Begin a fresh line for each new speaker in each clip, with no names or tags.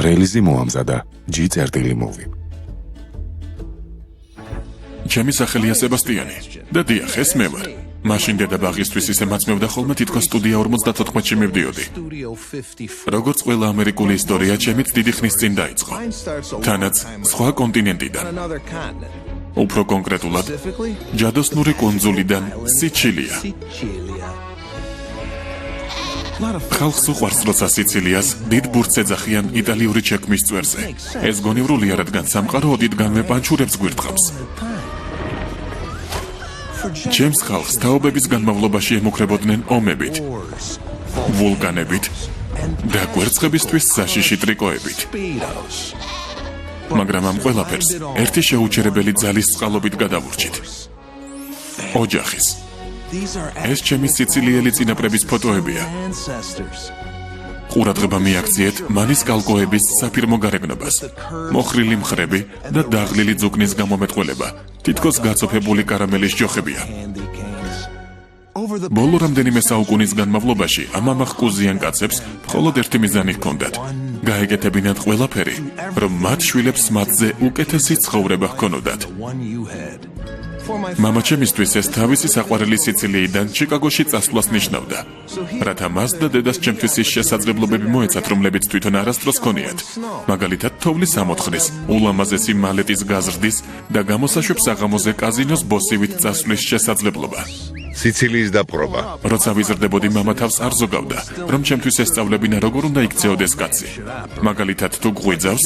რელიზი მოამზადა G წერტილი movie.
ჩემი სახელია სებასტიანი და დიახ, ეს მე ვარ. მაშინ დედაბაღისთვის ისე მაცმევდა ხოლმე თითქოს სტუდია 54-ში მივდიოდი. როგორც ყველა ამერიკული ისტორია, ჩემით დიდი ხნის წინ დაიწყო. თანაც სხვა კონტინენტიდან. უფრო კონკრეტულად, ჯადოსნური კუნძულიდან სიცილია. ხალხს უყვარს, როცა სიცილიას დიდ ბურთს ეძახიან იტალიური ჩექმის წვერზე. ეს გონივრულია, რადგან სამყარო ოდითგანვე პანჩურებს გვირთხავს. ჩემს ხალხს თაობების განმავლობაში ემუქრებოდნენ ომებით, ვულკანებით და კვერცხებისთვის საშიში ტრიკოებით. მაგრამ ამ ყველაფერს ერთი შეუჩერებელი ძალის წყალობით გადავურჩით. ოჯახის. ეს ჩემი სიცილიელი წინაპრების ფოტოებია. ყურადღება მიაქციეთ მანის კალკოების საფირმო გარეგნობას, მოხრილი მხრები და დაღლილი ძუκნის გამომეტყველება, თითქოს გაწოფებული კარამელის ჯოხებია. ბოლო რამდენიმე საუკუნის განმავლობაში ამ ამახკუზიან კაცებს მხოლოდ ერთი მიზანი ჰქონდათ: გაეკეთებინათ ყველაფერი, რომ მათ შვილებს მათზე უკეთესი ცხოვრება ჰქონოდათ. მამაჩემისთვის ეს თავისი საყვარელი სიცილიიდან ჩიკაგოში წასვლას ნიშნავდა, რათა მას და დედას ჩემთვის ის შესაძლებლობები მოეცათ, რომლებიც თვითონ არასდროს ჰქონიათ. მაგალითად, თოვლის ამოთხრის, ულამაზესი მალეტის გაზრდის და გამოსაშვებ საღამოზე კაზინოს ბოსივით წასვლის შესაძლებლობა.
სიცილიის დაპყრობა.
როცა ვიზრდებოდი, მამა თავს არ ზოგავდა, რომ ჩემთვის ესწავლებინა როგორ უნდა იქცეოდეს კაცი. მაგალითად, თუ ღვიძავს,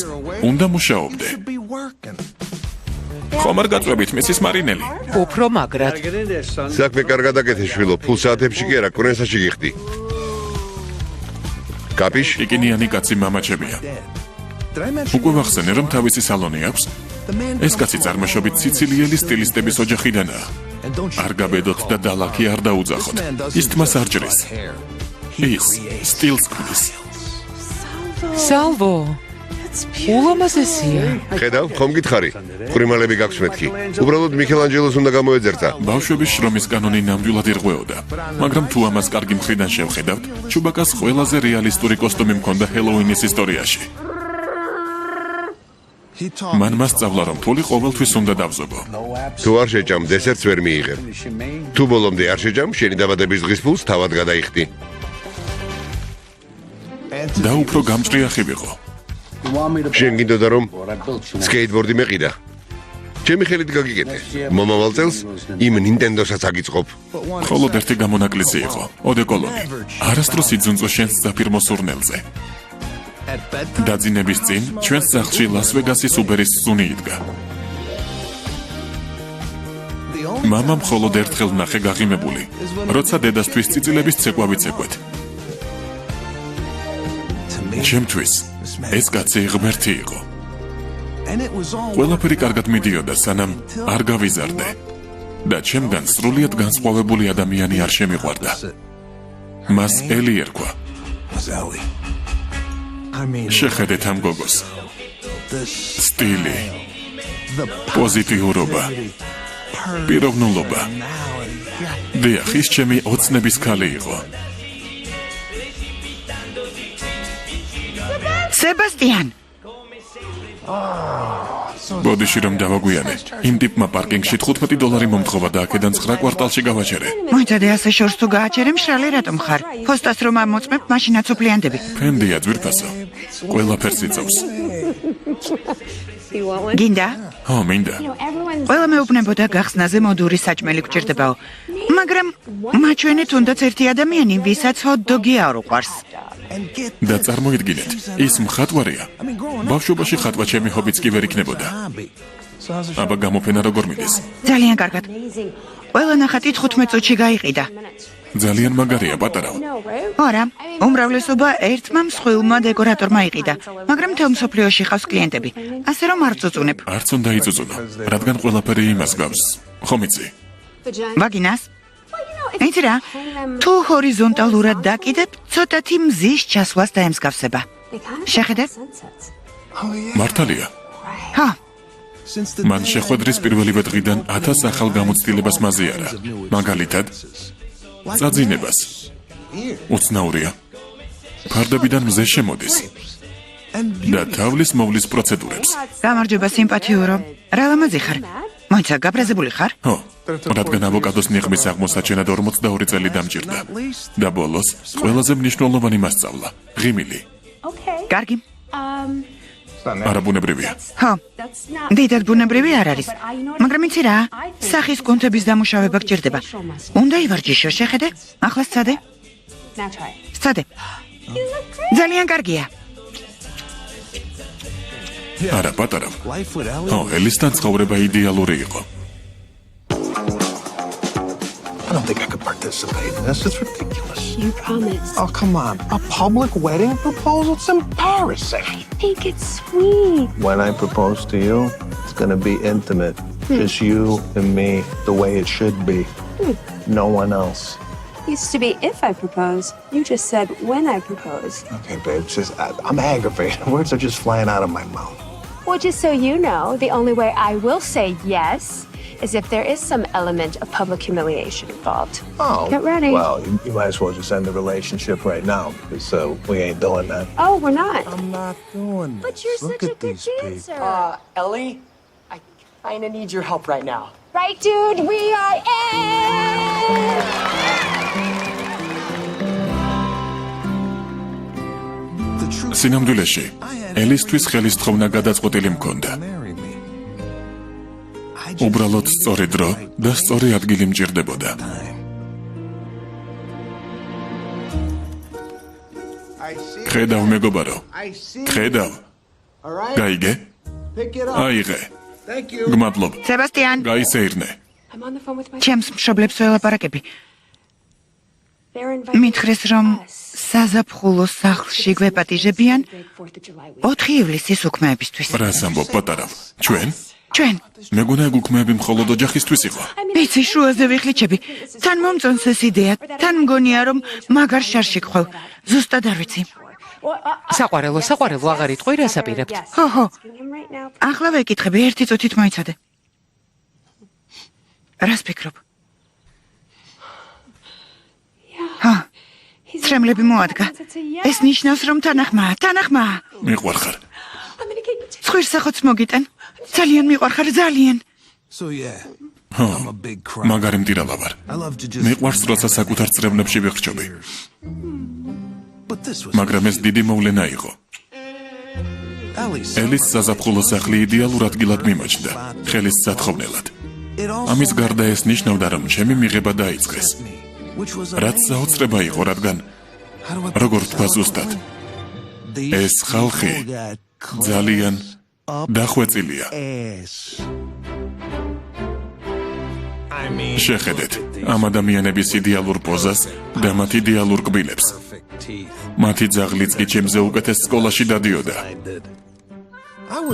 უნდა მუშაობდე. ხომ არ გაწვევით მისის მარინელი?
უფრო მაგრად.
საქმე კარგად აკეთე შვილო, ფულ საათებში კი არა, კრონესაში გიხდი. კაპიშ?
იკინიანი კაცი მამაჩემია. უკვე ვახსენე, რომ თავისი სალონი აქვს. ეს კაცი წარმოშობით სიცილიელი სტილისტების ოჯახიდანაა. არ გაბედოთ და დალაქი არ დაუძახოთ. ის თმას არ ჭრის. ის სტილს ქმნის.
სალვო. ულამაზესია.
ხედავ, ხომ გითხარი? ყრიმალები გაქვს მეთქი. უბრალოდ მიქელანჯელოს უნდა გამოეძერთა.
ბავშვების შრომის კანონი ნამდვილად ირღვეოდა, მაგრამ თუ ამას კარგი მხრიდან შევხედავთ, ჩუბაკას ყველაზე რეალისტური კოსტუმი მქონდა ჰელოუინის ისტორიაში. მან მასწავლა, რომ ფული ყოველთვის უნდა დავზოგო.
თუ არ შეჭამ, დესერტს ვერ მიიღებ. თუ ბოლომდე არ შეჭამ, შენი დაბადების დღის ფულს თავად გადაიხდი.
და უფრო გამჭრიახი ვიყო.
შენ გინდოდა რომ სკეიტბორდი მეყიდა? ჩემი ხელით გაგიკეთე. მომავალ წელს იმ ნინტენდოსაც აგიწყობ.
მხოლოდ ერთი გამონაკლისი იყო, ოდეკოლონი. არასდროს იძუნწო შენს საფირმო სურნელზე. დაძინების წინ ჩვენს სახლში ლას-ვეგასის უბერის სუნი იდგა. მამა მხოლოდ ერთხელ ნახე გაღიმებული, როცა დედასთვის წიწილების ცეკვა ვიცეკვეთ. ჩემთვის ეს კაცი ღმერთი იყო. ყველაფერი კარგად მიდიოდა, სანამ არ გავიზარდე და ჩემგან სრულიად განსხვავებული ადამიანი არ შემიყვარდა. მას ელი ერქვა. შეხედეთ ამ გოგოს. სტილი, პოზიტიურობა, პიროვნულობა. დიახ, ის ჩემი ოცნების ქალი იყო.
სებასტიან.
ბოდიში რომ დავაგვიანე, იმ ტიპმა პარკინგში $15 მომთხოვა და აქედან 9 კვარტალში გავაჩერე.
მოიცადე ასე შორს თუ გააჩერე, მშრალი რატომ ხარ? ფოსტას რომ ამოწმებ, მაშინაც უფლიანდები.
ფენდია ძვირფასო. ყველაფერს იწევს.
გინდა?
ო, მინდა.
ყველა მეუბნებოდა გახსნაზე მოდური საჭმელი გჭირდებაო. მაგრამ მაჩვენეთ თუნდაც ერთი ადამიანი, ვისაც ჰოთ-დოგი არ უყვარს.
და წარმოიდგინეთ, ის მხატვარია. ბავშვობაში ხატვა ჩემი ჰობიც კი ვერ იქნებოდა. აბა გამოფენა როგორ მიდის?
ძალიან კარგად. ყველა ნახატი 15 წუთში გაიყიდა.
ძალიან მაგარია, პატარაო.
არა, უმრავლესობა ერთმა მსხვილმა დეკორატორმა იყიდა, მაგრამ მთელ მსოფლიოში ხავს კლიენტები, ასე რომ არ წუწუნებ.
არც უნდა იწუწუნო, რადგან ყველაფერი იმას გავს. ხომ იცი?
ვაგინას? იცი რა, თუ ჰორიზონტალურად დაკიდებ, ცოტათი მზის ჩასვლას დაემსგავსება. შეხედებ?
მართალია.
ჰა.
მან შეხვედრის პირველივე დღიდან 1000 ახალ გამოცდილებას მაზიარა. მაგალითად, წაძინებას. უცნაურია. ფარდებიდან მზე შემოდის. და თავლის მოვლის პროცედურებს.
გამარჯობა სიმპათიურო. რა ლამაზი ხარ? მოიცა გაბრაზებული ხარ?
ხო, რადგან ავოკადოს ნიღმის აღმოსაჩენად 42 წელი დამჭირდა. და ბოლოს ყველაზე მნიშვნელოვანი მასწავლა, ღიმილი.
კარგი.
არაბუნებრივია.
ხო. დიდად ბუნებრივი არ არის. მაგრამ იცი რა? სახის კუნთების დამუშავება გჭირდება. უნდა ივარჯიშო, შეხედე? ახლა სცადე? სცადე. ძალიან კარგია.
არა, პატარა. ელისთან ცხოვრება იდეალური იყო.
I don't think I could participate in this. It's ridiculous.
You promised.
Oh, come on. A public wedding proposal? It's embarrassing.
Make it sweet.
When I propose to you, it's going to be intimate. Just you and me, the way it should be. No one else.
Used to be if I propose. You just said when I propose.
Okay, babe, I'm aggravated. Words are just flying out of my mouth.
Well, just so you know, the only way I will say yes is if there is some element of public humiliation involved.
Oh,
Get ready.
Well, you might as well just end the relationship right now because we ain't doing that.
Oh, we're not.
I'm not doing this.
But you're
Look
such
at
a good
these people.
dancer.
Ellie, I kind of need your help right now.
Right, dude? We are in!
სინამდვილეში, ელისთვის ხელისთხოვნა გადაწყვეტილი მქონდა.
Marry me.
უბრალოდ სწორი დრო და სწორი ადგილი მჭირდებოდა. ხედავ მეგობარო, ხედავ. გაიგე? აიღე. გმადლობ.
სებასტიან,
გაისეირნე.
I'm on the phone with my
ჩემს მშობლებს ველაპარაკები.
They're inviting
მითხრეს რომ
us.
საზაფხულო სახლში გვეპატიჟებიან
Big 4th of July week.
4 ივლისის უქმეებისთვის.
რას ამბობ პატარავ? ჩვენ?
ჩვენ
მეგონა ეგ უქმეები მხოლოდ ოჯახისთვის იყო.
ვიცი შუაზე ვიხლიჩები. თან მომწონს ეს იდეა. თან მგონია რომ მაგარ შარში გხვევ. ზუსტად არ ვიცი.
საყვარელო აღარ იტყვი რას აპირებთ?
ხო, ხო.
Asking him right now.
ახლა ვეკითხები, ერთი წუთით მოიცადე. რას ფიქრობ? ჰა, ცრემლები მოადგა. ეს ნიშნავს რომ თანახმაა.
მიყვარხარ.
I'm gonna get you.
ცხვირსახოც მოგიტან. ძალიან მიყვარხარ, ძალიან.
So yeah, I'm a big cry.
მაგარი მტირავა ვარ.
I love to just.
მიყვარს როცა საკუთარ წრევნებში ვიხრჩობი.
But this was.
მაგრამ ეს დიდი მოვლენა იყო.
Ellie's.
ელის საზაფხულო სახლი იდეალურ ადგილად მიმოჩნდა, ხელის სათხოვნელად.
It also
ამის გარდა ეს ნიშნავდა, რომ ჩემი მიღება დაიწყეს.
me, which was
რაც საოცრება იყო, რადგან
How do I
როგორ თქვა ზუსტად, ეს ხალხი ძალიან დახვეწილია. შეხედეთ ამ ადამიანების იდეალურ პოზას და მათ იდეალურ კბილებს. მათი ძაღლიც კი ჩემზე უკეთეს სკოლაში დადიოდა.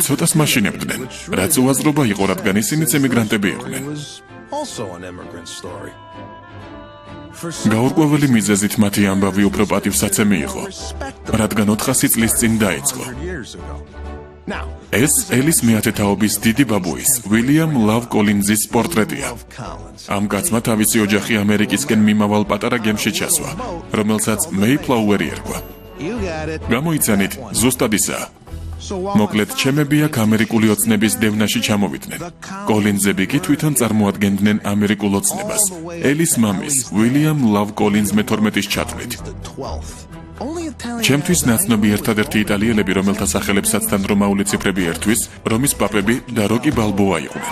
ცოტას მაშინებდნენ, რაც უაზრობა იყო, რადგან ისინიც ემიგრანტები იყვნენ. გაურკვეველი მიზეზით მათი ამბავი უფრო პატივსაცემი იყო, რადგან 400 წლის წინ დაიწყო. ეს ელის მეათეთაობის დიდი ბაბუის, ვილიამ ლავ კოლინზის პორტრეტია. ამ კაცმა თავისი ოჯახი ამერიკისკენ მიმავალ პატარა გემში ჩასვა, რომელსაც მეიფლაუერი ერქვა. გამოიცანით, ზუსტად ისაა. მოკლედ, ჩემები აქ ამერიკული ოცნების დევნაში ჩამოვიდნენ. კოლინზები კი თვითონ წარმოადგენდნენ ამერიკულ ოცნებას. ელის მამის, ვილიამ ლავ კოლინზ მე-12-ის ჩათვლით. ჩემთვის ნაცნობი ერთადერთი იტალიელები, რომელთა სახელებსაც თან რომაული ციფრები ერთვის, რომის პაპები და როკი ბალბოა იყვნენ.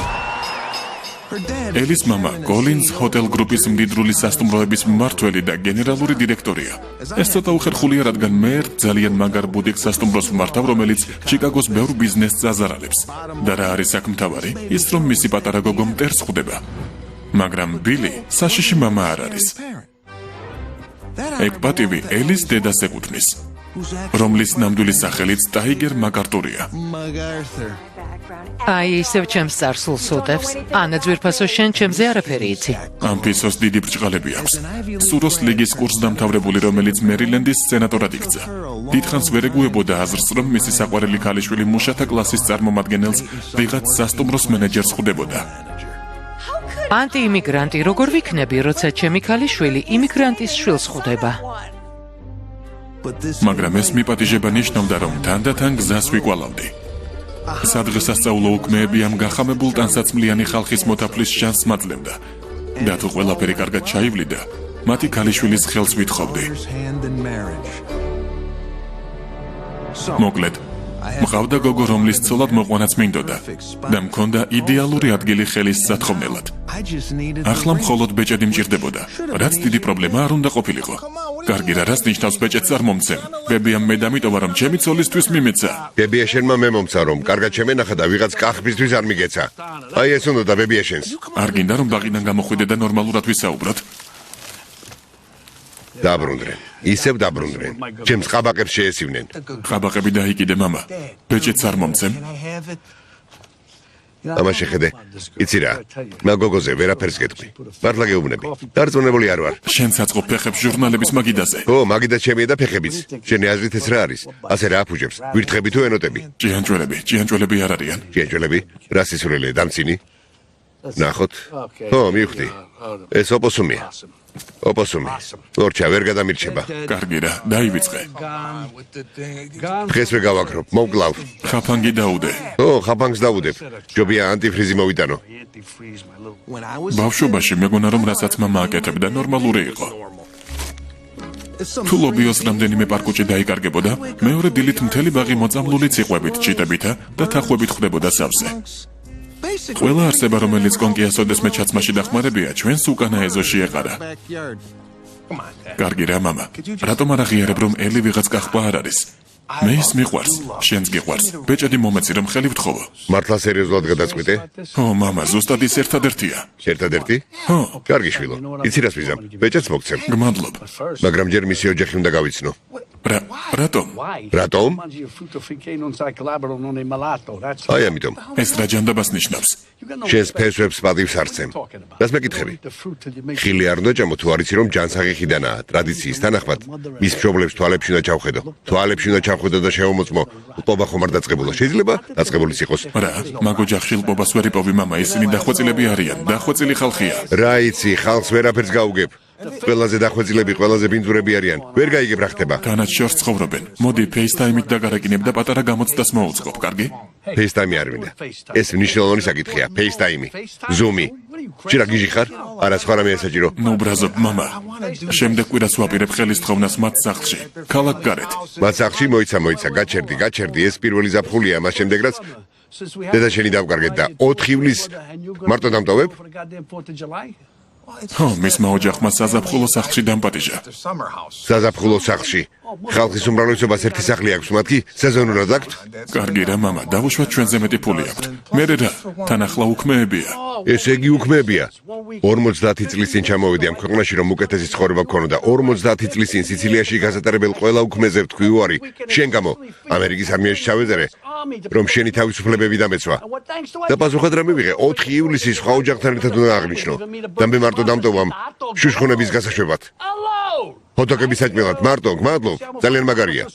ელის მამა კოლინზ ჰოტელ გრუპის მდიდრული სასტუმროების მმართველი და გენერალური დირექტორია. ეს ცოტა უხერხულია, რადგან მე ძალიან მაგარ ბუდიკ სასტუმროს ვმართავ, რომელიც ჩიკაგოს ბევრ ბიზნესს აზარალებს. და რა არის აქ მთავარი? ის რომ მისი პატარა გოგო მტერს ხვდება. მაგრამ ბილი საშიში მამა არ არის. ეგ პატივი ელის დედას ეკუთვნის, რომლის ნამდვილი სახელიც ტაიგერ მაკარტურია.
აი ისევ ჩემს წარსულს უდევს. ანა ძვირფასო შენ ჩემზე არაფერი იცი.
ამ ფისოს დიდი ბრჭყალები აქვს. სუროს ლიგის კურსდამთავრებული, რომელიც მერილენდის სენატორად იქცა. დიდხანს ვერ ეგუებოდა აზრს, რომ მისი საყვარელი ქალიშვილი მუშათა კლასის წარმომადგენელს ვიღაც სასტუმროს მენეჯერს ხვდებოდა.
ანტიიმიგრანტი როგორ ვიქნები, როცა ჩემი ქალიშვილი იმიგრანტის შვილს ხვდება?
მაგრამ ეს მიპატიჟება ნიშნავდა, რომ თანდათან გზას ვიკვალავდი. სადღესასწაულო უქმეები ამ გახამებულ ტანსაცმლიანი ხალხის მოთაფლის შანსს მაძლევდა. და თუ ყველაფერი კარგად ჩაივლიდა, მათი ქალიშვილის ხელს ვითხოვდი. მოკლედ, მყავდა გოგო, რომლის ცოლად მოყვანაც მინდოდა და მქონდა იდეალური ადგილი ხელის სათხოვნელად. ახლა მხოლოდ ბეჭედი მჭირდებოდა, რაც დიდი პრობლემა არ უნდა ყოფილიყო. კარგი რა, რას ნიშნავს ბეჭედს არ მომცემ? ბებიამ მე დამიტოვა, რომ ჩემი ცოლისთვის მიმეცა.
ბებია შენმა მე მომცა, რომ კარგად შემენახა და ვიღაც კახბისთვის არ მიგეცა. აი ეს უნდა და ბებია შენს.
არ გინდა რომ ბაღიდან გამოხვიდე და ნორმალურად ვისაუბროთ?
დაბრუნდნენ. ისევ დაბრუნდნენ. ჩემს ყაბაყებს შეესივნენ.
ყაბაყები დაიკიდე მამა. ბეჭედს არ მომცემ?
ამა შეხედე. იცი რა? მაგოგოზე ვერაფერს გეტყვი. მართლა გეუბნები. დარწმუნებული არ ვარ.
შენ საწყო ფეხებს ჟურნალების მაგიდაზე.
ო, მაგიდა ჩემია და ფეხებიც. შენი აზრით ეს რა არის? ასე რა აფუჭებს? ვირთხები თუ ენოტები?
ჭიანჭველები არ არიან.
ჭიანჭველები? რა სისულელია, დამცინი? ნახოთ. ო, მივხვდი. ეს ოპოსუმია. ოპოსუმი. ორჩა ვერ გადამირჩება.
კარგი რა, დაივიწყე.
დღეს ვერ გავაკრობ, მოვკლავ.
ხაფანგი დაუდე.
ო, ხაფანგს დავუდებ. ჯობია ანტიფრიზი მოვიტანო.
ბავშვობაში მეგონა რომ რასაც მამა აკეთებდა ნორმალური იყო. თუ ლობიოს რამდენიმე პარკუჭი დაიკარგებოდა, მეორე დილით მთელი ბაღი მოწამლული ციყვებით, ჩიტებითა და თახვებით ხვდებოდა სავსე. ყველა არსება, რომელიც კონკიას ოდესმე ჩაცმაში დახმარებია, ჩვენს უკანა ეზოში ეყარა. კარგი რა, მამა. რატომ არ აღიარებ, რომ ელი ვიღაც კახვა არ არის? მე ის მიყვარს, შენც გიყვარს. ბეჭედი მომეცი, რომ ხელი ვთხოვო.
მართლა სერიოზულად გადაწყვიტე?
ო, მამა, ზუსტად ის ერთადერთია.
ერთადერთი?
ხო,
კარგი შვილო. იცი რას ვიზამ? ბეჭედს მოგცემ.
გმადლობ.
მაგრამ ჯერ მისი ოჯახი უნდა გავიცნო.
რატომ?
რატომ? აი ამიტომ.
ეს რა ჯანდაბას ნიშნავს?
შენს ფესვებს პატივს არცემ. რას მეკითხები? ხილი არ უნდა ჭამო, თუ არ იცი რომ ჯანსაღი ხიდანაა. ტრადიციის თანახმად მის მშობლებს თვალებში უნდა ჩავხედო. თვალებში უნდა ჩავხედო და შევამოწმო. ლპობა ხომ არ დაწყებულა? შეიძლება დაწყებულის იყოს.
რა, მაგ ოჯახში ლპობას ვერ იპოვი მამა, ისინი დახვეწილები არიან, დახვეწილი ხალხია.
რა იცი, ხალხს ვერაფერს გაუგებ. ყველაზე დახვეწილები, ყველაზე ბინძურები არიან. ვერ გაიგებ რა ხდება.
თანაც შორს ცხოვრობენ. მოდი FaceTime-ით დაგარეკინებ და პატარა გამოცდას მოუწყობ, კარგი?
FaceTime არ მინდა. ეს მნიშვნელოვანი საკითხია. FaceTime, Zoom-ი. ჭირა გიჟი ხარ? არა, სხვა რამე ესაჭირო.
ნუ ბრაზობ, მამა. შემდეგ კვირას ვაპირებ ხელისთხოვნას მათ სახლში. ქალაქ გარეთ.
მათ სახლში მოიცა, გაჩერდი, ეს პირველი ზაფხულია, მას შემდეგ რაც დედა შენი დავკარგეთ და 4 ივლისს მარტო დამტოვებ?
ხო, მისმა ოჯახმა საზაფხულო სახლში დამპატიჟა.
საზაფხულო სახლში. ხალხის უმრავლესობას ერთი სახლი აქვს, მათ კი სეზონურად აქვთ.
კარგი რა, მამა, დავუშვათ ჩვენზე მეტი ფული აქვთ. მე რა, თან ახლა უქმეებია.
ესე იგი უქმეებია. 50 წლის წინ ჩამოვედი ამ ქვეყანაში, რომ უკეთესი ცხოვრება გქონოდა. 50 წლის წინ სიცილიაში გასატარებელ ყველა უქმეზე ვთქვი უარი. შენ გამო ამერიკის არმიაში ჩავეზერე, რომ შენი თავისუფლებები დამეცვა. და პასუხად რა მივიღე? 4 ივლისის სხვა ოჯახთან ერთად უნდა აღნიშნო. და მე მარტო დამტოვამ შუშხუნების გასაშვებად. ფოტოკების საჭმელად, მარტო, გმადლობ, ძალიან მაგარია.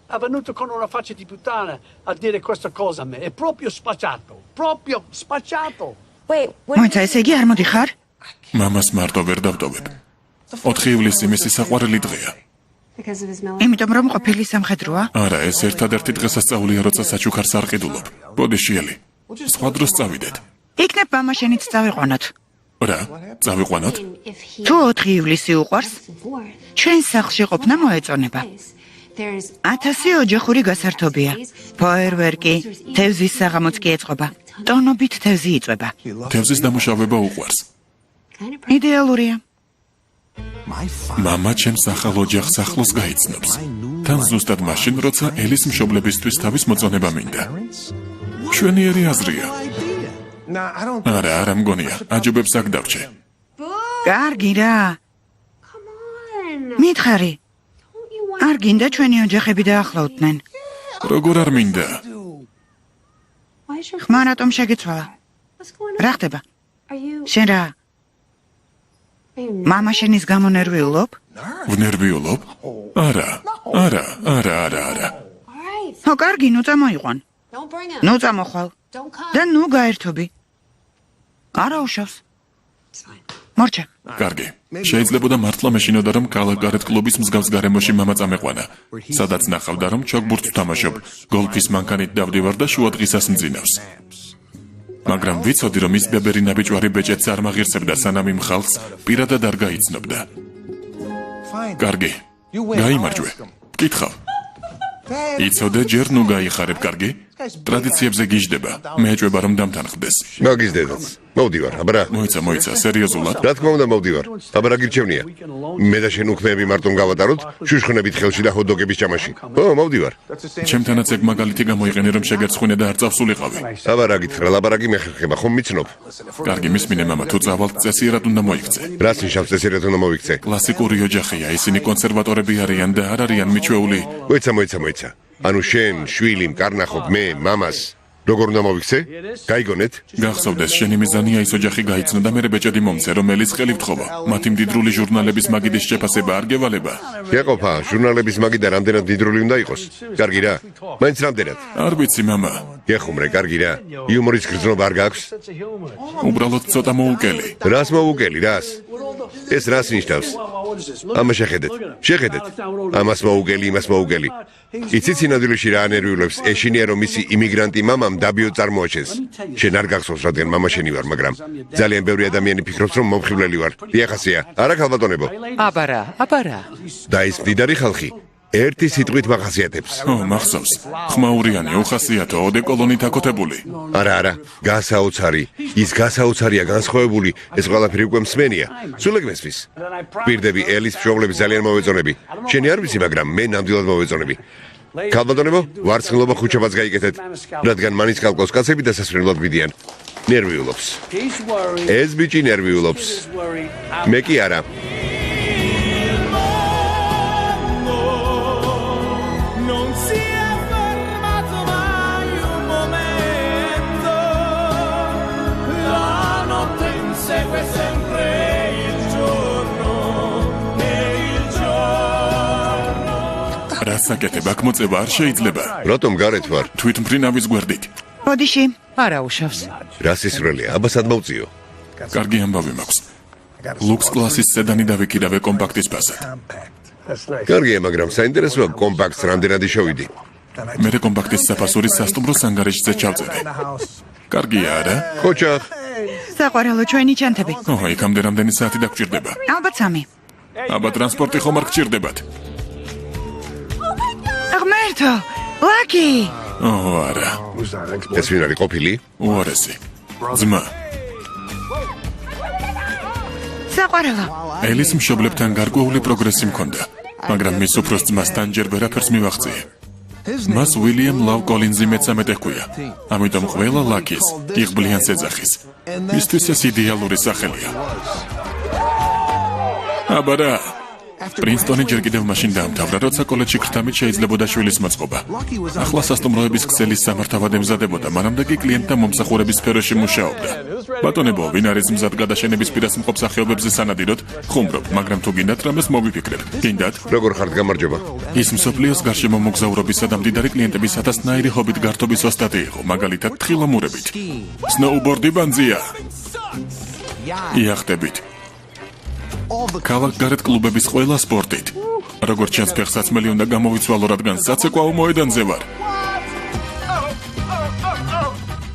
È venuto con una faccia di puttana a dire questa cosa a me. È proprio spacciato.
მოიცა, ესე იგი არ მოდიხარ?
მამას მარტო ვერ დავტოვებ. 4 ივლისი მისი საყვარელი დღეა.
იმიტომ რომ ყოფილი სამხედროა?
არა, ეს ერთადერთი დღესასწაულია, როცა საჩუქარს არ ყიდულობ. ბოდი შიელი. სხვა დროს წავიდეთ.
იქნებ მამა შენიც წავიყვანოთ.
რა, წავიყვანოთ?
თუ 4 ივლისი უყვარს, ჩვენ სახლში ყოფნა მოეწონება. 1000 ოჯახური გასართობია. ფოიერვერკი, თევზის საღამოც კი ეწყობა. ტონობით თევზი იწვება.
თევზის დამუშავება უყვარს.
იდეალურია.
მამა ჩემს ახალ ოჯახს ახლოს გაიცნობს. თან ზუსტად მაშინ, როცა ელის მშობლებისთვის თავის მოწონება მინდა. მშვენიერი აზრია. არა, არ მგონია. აჯობებს აქ დავრჩე.
კარგი რა. მითხარი. არ გინდა ჩვენი ოჯახები დაახლოვდნენ.
როგორ არ მინდა?
ხმა რატომ შეგეცვალა? რა ხდება? შენ რა? მამა შენის გამო ნერვიულობ?
ვნერვიულობ? არა.
ხო, კარგი, ნუ წამოიყვან. ნუ წამოხვალ. და ნუ გაერთობი. არა უშავს. მორჩა.
კარგი. შეიძლებოდა მართლა მეშინოდა რომ კალაკარეთ კლუბის მსგავს გარემოში მამა წამეყვანა, სადაც ნახავდა რომ ჩოგბურთს თამაშობ, გოლფის მანქანით დავდივარ და შუადღისას მძინავს. მაგრამ ვიცოდი რომ ის ბებერი ნაბიჯვარი ბეჭედს არ მაღირსებდა სანამ იმ ხალხს პირადად არ გაიცნობდა. კარგი. გაიმარჯვე. მკითხავ. იცოდე ჯერ ნუ გაიხარებ, კარგი? ტრადიციებზე გიждდება. მე ეჭვება რომ დამთანხმდეს.
მაგიზდედაც. მოვდივარ, აბა.
მოიცა, სერიოზულად.
რა თქმა უნდა მოვდივარ. აბა რა გირჩევნია? მე და შენ უქმეები მარტო გავატაროთ, შუშხნებით ხელში და ჰოთ-დოგების ჭამაში. ო, მოვდივარ.
ჩემთანაც ეგ მაგალითი გამოიყენე რომ შეგერცხვინე და არ წავსულიყავი.
აბა რა გითხრა, ლაბარაკი მეხერხება, ხომ მიცნობ?
კარგი, მისმინე მამა, თუ წავალთ წესიერად უნდა მოიქცე.
რას ნიშნავს წესიერად უნდა მოვიქცე?
კლასიკური ოჯახია, ისინი კონსერვატორები არიან და არ არიან მიჩვეული.
მოიცა. ანუ შენ, შვილი, მკარნახობ, მე, მამას როგორ უნდა მოვიქცე? გაიგონეთ?
გახსოვდეს, შენი მიზანია ის ოჯახი გაიცნო და მე ბეჭედი მომცე, რომელიც ხელი ვთხოვა. მათი მდიდრული ჟურნალების მაგიდის შეფასება არ გევალება.
შეყოფა, ჟურნალების მაგიდა რამდენად მდიდრული უნდა იყოს? კარგი რა. მაინც რამდენად?
არ ვიცი, მამა.
გეხუმრე, კარგი რა. იუმორის გრძნობა არ გაქვს?
უბრალოდ ცოტა მოუკელი.
რას მოუკელი, რას? ეს რას ნიშნავს? ამა შეხედეთ. ამას მოუკელი, იმას მოუკელი. იცით სინამდვილეში რა ანერვიულებს ეშინია რომ მისი იმიგრანტი მამამ დაბიო წარმოაჩენს. შენ არ გახსოვს, რადგან მამა შენი ვარ, მაგრამ ძალიან ბევრი ადამიანი ფიქრობს რომ მომხიბვლელი ვარ. დიახასია, არა ქალბატონებო.
აბა რა.
და ის მდიდარი ხალხი ერთი სიტყვით მახასიათებს.
მახსოვს. ხმაურიანი, უხასიათო, ოდეკოლონით აკოთებული.
არა, გასაოცარი. ის გასაოცარია, განსხვავებული, ეს ყველაფერი უკვე მსმენია. სულ ეგ მესმის. პირდები ელის მშობლები ძალიან მოვეწონები. შენი არ ვიცი, მაგრამ მე ნამდვილად მოვეწონები. ქალბატონებო, ვარცხნილობა ხუჩაბაც გაიკეთეთ, რადგან მანის კალკოს კაცები დასასვენებლად მიდიან. ნერვიულობს. ეს ბიჭი ნერვიულობს. მე კი არა.
რასაკეთებ, აქ მოწება არ შეიძლება.
რატომ გარეთ ვარ?
თვითმფრინავის გვერდით.
ბოდიში.
არა უშავს.
რა სისრველია, აბა სად მოვწიო?
კარგი ამბავი მაქვს. ლუქს კლასის სედანი დავიკირავე კომპაქტის ფასად.
კარგია, მაგრამ საინტერესოა კომპაქტს რამდენად შევიდი.
მე კომპაქტის საფასურის სასტუმროს ანგარიშზე ჩავწერე. კარგია არა?
ხოჭახ.
საყვარელო ჩვენი ჩანთები.
იქამდე რამდენი საათი დაგჭირდება?
ალბათ 3.
აბა ტრანსპორტი ხომ არ გჭირდებათ?
ღმერთო, ლაკი.
არა.
ეს ვინ არის ყოფილი?
უარესი. ძმა.
საყვარელო.
ელის მშობლებთან გარკვეული პროგრესი მქონდა, მაგრამ მის უფროს ძმასთან ჯერ ვერაფერს მივაღწია. მას უილიამ ლავ კოლინზი მეცამეტე ჰქვია, ამიტომ ყველა ლაკის იღბლიანს ეძახის. მისთვის ეს იდეალური სახელია. აბა რა. პრინსტონი ჯერ კიდევ მაშინ დაამთავრა, როცა კოლეჯში ქრთამით შეიძლებოდა შვილის მოწყობა. ახლა სასტუმროების ქსელის სამართავად ემზადებოდა, მანამდე კი კლიენტთა მომსახურების სფეროში მუშაობდა. ბატონებო, ვინ არის მზად გადაშენების პირას მყოფ სახეობებზე სანადიროდ, ხუმრობ, მაგრამ თუ გინდათ რამეს მოვიფიქრებ. გინდათ?
როგორ ხართ, გამარჯობა.
ის მსოფლიოს გარშემო მოგზაურობისა და მდიდარი კლიენტების ათასნაირი ჰობით გართობის ოსტატი იყო, მაგალითად თხილამურებით. სნოუბორდი ბანძია. იახტებით. ქალაქგარეთ კლუბების ყველა სპორტით. როგორც ჩანს, ფეხსაცმელი უნდა გამოვიცვალო, რადგან საცეკვაო მოედანზე ვარ.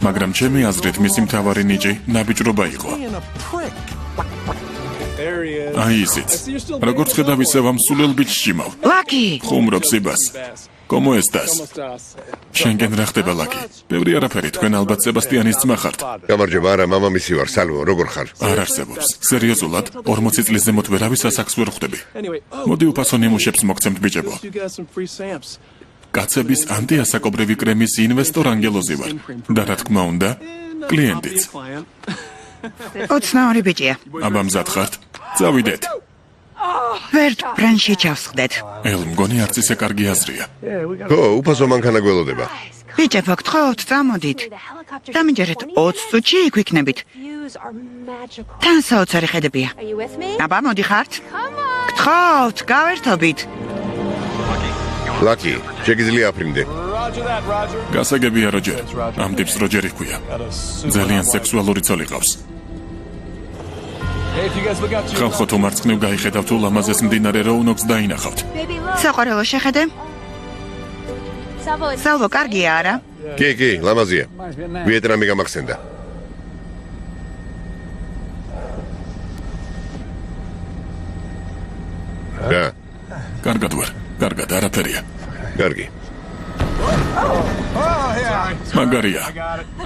მაგრამ ჩემი აზრით მისი მთავარი ნიჭი ნაბიჯრობა იყო. აი ისიც. როგორც ხედავ, ისევ ამ სულელ ბიჭს ჭიმავ.
ლაკი.
ხუმრობს იბას. Como estás? შენგენ რა ხდება, ლაკი? ბევრი არაფერი, თქვენ ალბათ სებასტიანის ძმა ხართ.
გამარჯობა, არა, მამამისი ვარ, სალვო, როგორ ხარ?
არ არსებობს. სერიოზულად, 40 წლის ზემოთ ვერავის ასაკს ვერ ხვდები. მოდი უფასო ნიმუშებს მოგცემთ, ბიჭებო. კაცების ანტიასაკობრივი კრემის ინვესტორ ანგელოზი ვარ. და რა თქმა უნდა, კლიენტიც.
ოცნაური ბიჭია.
აბა მზად ხართ? წავიდეთ.
ვერთ ბრანში ჩავსხდეთ.
მგონი არც ისე კარგი აზრია.
ხო, უფასო მანქანა გველოდება.
ბიჭებო, გთხოვთ, წამოდით. დამიჯერეთ 20 წუთში იქ ვიქნებით. თან საოცარი ხედებია. აბა, მოდი ხართ? გთხოვთ, გავერთობით.
ლაკი, შეგიძლია აფრინდე.
გასაგებია, როჯერ. ამ ტიპს როჯერი ჰქვია. ძალიან სექსუალური ცოლი ყავს. ხალხო თუ მარცხნივ გაიხედავთ თუ ლამაზეს მდინარე როუნოქს დაინახავთ.
საყვარელო შეხედე. სალვო, კარგია არა?
კი, ლამაზია. ვიეტნამი გამახსენდა. რა?
კარგად ვარ, კარგად, არაფერია.
კარგი.
მაგარია.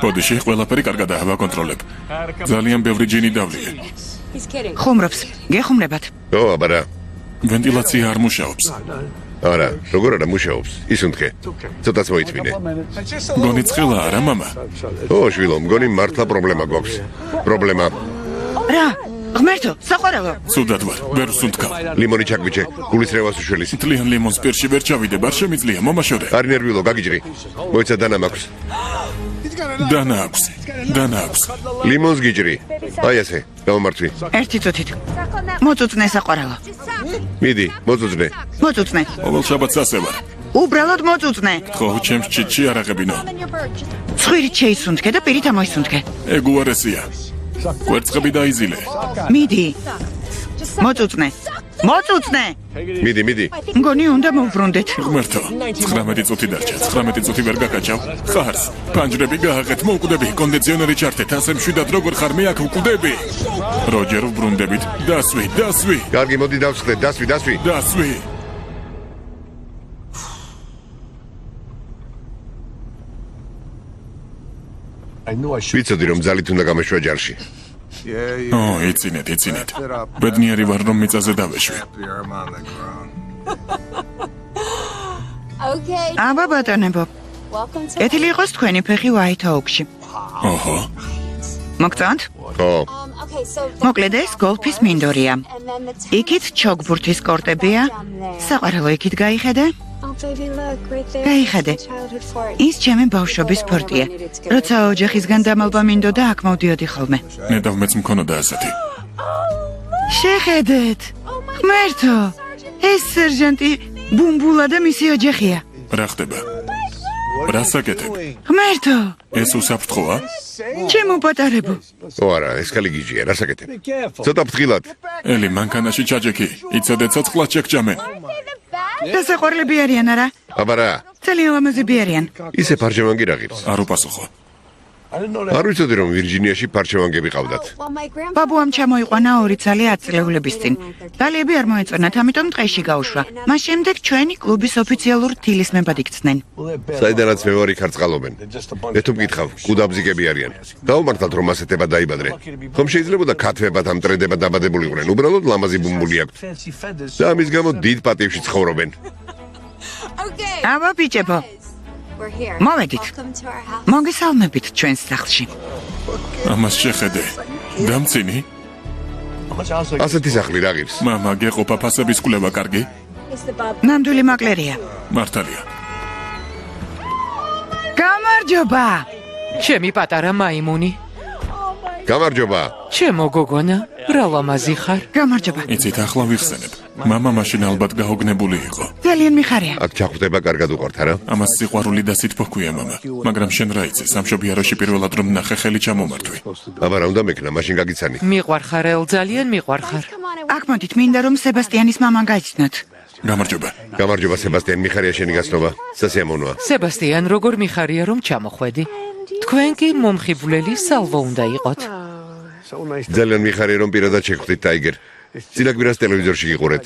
ბოდიში, ყველაფერი კარგადაა, ვაკონტროლებ. ძალიან ბევრი ჯინი დავლია.
ხუმრობს, გეხუმრებათ.
აბა რა.
ვენტილაცია არ მუშაობს.
არა, როგორ არა მუშაობს? ისუნთქე. ცოტაც მოიწმინე.
გონი ცხელა არა, მამა?
შვილო, მგონი მართლა პრობლემა გვაქვს. პრობლემა.
რა? ღმერთო, საყვარელო.
ცუდად ვარ, ვერ ვსუნთქავ.
ლიმონი ჩაგვიჩე, გულისრევას უშველის.
თლიან ლიმონს პირში ვერ ჩავიდებ, არ შემიძლია, მომაშორე.
არ ნერვიულო, გაგიჯრი. მოიცა დანა მაქვს.
დანა აქვს.
ლიმონს გიჯრი. აი ასე, გამომართვი.
ერთი წუთით. მოწუწნე საყვარელო.
მიდი, მოწუწნე.
მოწუწნე.
ყოველ შაბათს ასე ვარ.
უბრალოდ მოწუწნე.
ხო, ჩემს ჩიჩი არ აღებინო.
ცხვირით შეისუნთქე და პირით ამოისუნთქე.
ეგ უარესია. კვერცხები დაიზილე.
მიდი. მოწუწნე.
მიდი.
მგონი უნდა მოვბრუნდეთ.
ღმერთო, 19 წუთი დარჩა. 19 წუთი ვერ გაკაჭავ. ხარს, პანჯრები გააღეთ, მოვკვდები, კონდიციონერი ჩართეთ, ასე მშვიდად როგორ ხარ, მე აქ ვკვდები. როჯერ ვბრუნდებით. დასვი.
კარგი, მოდი დავსხდეთ, დასვი. ვიცოდი რომ ძალით უნდა გამეშვა ჯარში.
იცინეთ. ბედნიერი ვარ რომ მიწაზე დავეშვი.
აბა ბატონებო. ეთილი იყოს თქვენი ფეხი White-Oak-ში.
ოჰო.
მოგწონთ?
ხო.
მოკლედ ეს გოლფის მინდორია. იქით ჩოგბურთის კორტებია. საყვარელო, იქით გაიხედე? გაიხედე. ის ჩემი ბავშვობის სპორტია. როცა ოჯახისგან დამალვა მინდოდა, აქ მოვდიოდი ხოლმე.
ნედავ მეც მქონოდა ასეთი.
შეხედეთ. ღმერთო, ეს სერჟანტი ბუმბულა და მისი ოჯახია.
რა ხდება? რა საკეთებ?
ღმერთო,
ეს უსაფრთხოა?
ჩემო პატარებო.
არა, ეს ხალი გიჯია, რა საკეთებ? ცოტა ფრთხილად.
ელი მანქანაში ჩაჯექი. იცოდე ცოცხლად შეგჭამენ.
დასაყვარლები არიან არა?
აბა რა?
ძალიან ლამაზები არიან.
ისე ფარჩევანგი რა ღირს?
არ უპასუხო.
არ ვიცოდი რომ ვირჯინიაში ფარჩევანგები ყავდათ.
ბაბუამ ჩამოიყვანა 2 ცალი 10 წლეულების წინ. დალიები არ მოეწონათ, ამიტომ ტყეში გაუშვა. მას შემდეგ ჩვენი კლუბის ოფიციალურ თილისმებად იქცნენ.
საიდანაც მე ვარ იქ არ წყალობენ. მე თუ მკითხავ, კუდაბზიკები არიან. დავუმართალთ რომ ასეთებად დაიბადრე. ხომ შეიძლებოდა ქათვებად ამ ტრენდებად დაბადებულიყვნენ, უბრალოდ ლამაზი ბუმბული აქვთ. და ამის გამო დიდ პატივში ცხოვრობენ.
აბა ბიჭებო, მოვედით. მოგესალმებით ჩვენს სახლში.
ამას შეხედე. დამცინი?
ასეთი სახლი რა ღირს?
მამა, გეყოფა ფასების კვლევა კარგი?
ნამდვილი მაკლერია.
მართალია.
გამარჯობა.
ჩემი პატარა მაიმუნი.
გამარჯობა.
ჩემო გოგონა, რა ლამაზი ხარ.
გამარჯობა.
იცით, ახლა ვიხსენებ. მამა მაშინ ალბათ გაოგნებული იყო.
ძალიან მიხარია.
აქ ჩახვდება კარგად უყართ, არა?
ამას სიყვარული და სითბო ჰქვია მამა. მაგრამ შენ რა იცი, სამშობიაროში პირველად რომ ნახე ხელი ჩამომართვი.
აბა რა უნდა მექნა, მაშინ გაგიცანი.
მიყვარხარ ელ, ძალიან მიყვარხარ.
აქ მოდით, მინდა რომ სებასტიანის მამან გაიცნოთ.
გამარჯობა.
გამარჯობა სებასტიან, მიხარია შენი გაცნობა. სასიამოვნოა.
სებასტიან, როგორ მიხარია რომ ჩამოხვედი. თქვენ კი მომხიბვლელი სალვო უნდა იყოთ.
ძალიან მიხარია რომ პირადად შეგხვდით ტაიგერ. წილაკბირას ტელევიზორში გიყურეთ.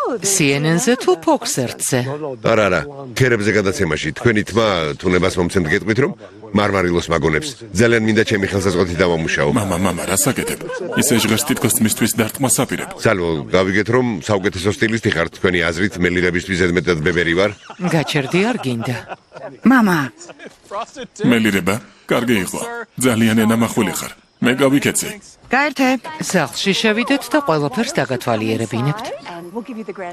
CNN-ზე თუ Fox-ზე?
არა, ქერებზე გადაცემაში. თქვენი თმა თუნებას მომცემთ გეტყვით რომ მარმარილოს მაგონებს. ძალიან მინდა ჩემი ხელსაწყოთი დავამუშაო.
მამა, რა საკეთებ? ისე ჟღერს თითქოს მისთვის დარტყმას აპირებ.
სალვო, გავიგეთ რომ საუკეთესო სტილისტი ხართ თქვენი აზრით, მელირებისთვის ზედმეტად ბებერი ვარ.
გაჩერდი არ გინდა.
მამა,
მელირება? კარგი იყო. ძალიან ენამახვილი ხარ. მე გავიქეცი.
გაერთე.
სახლში შევიდეთ და ყველაფერს დაგათვალიერებინებთ.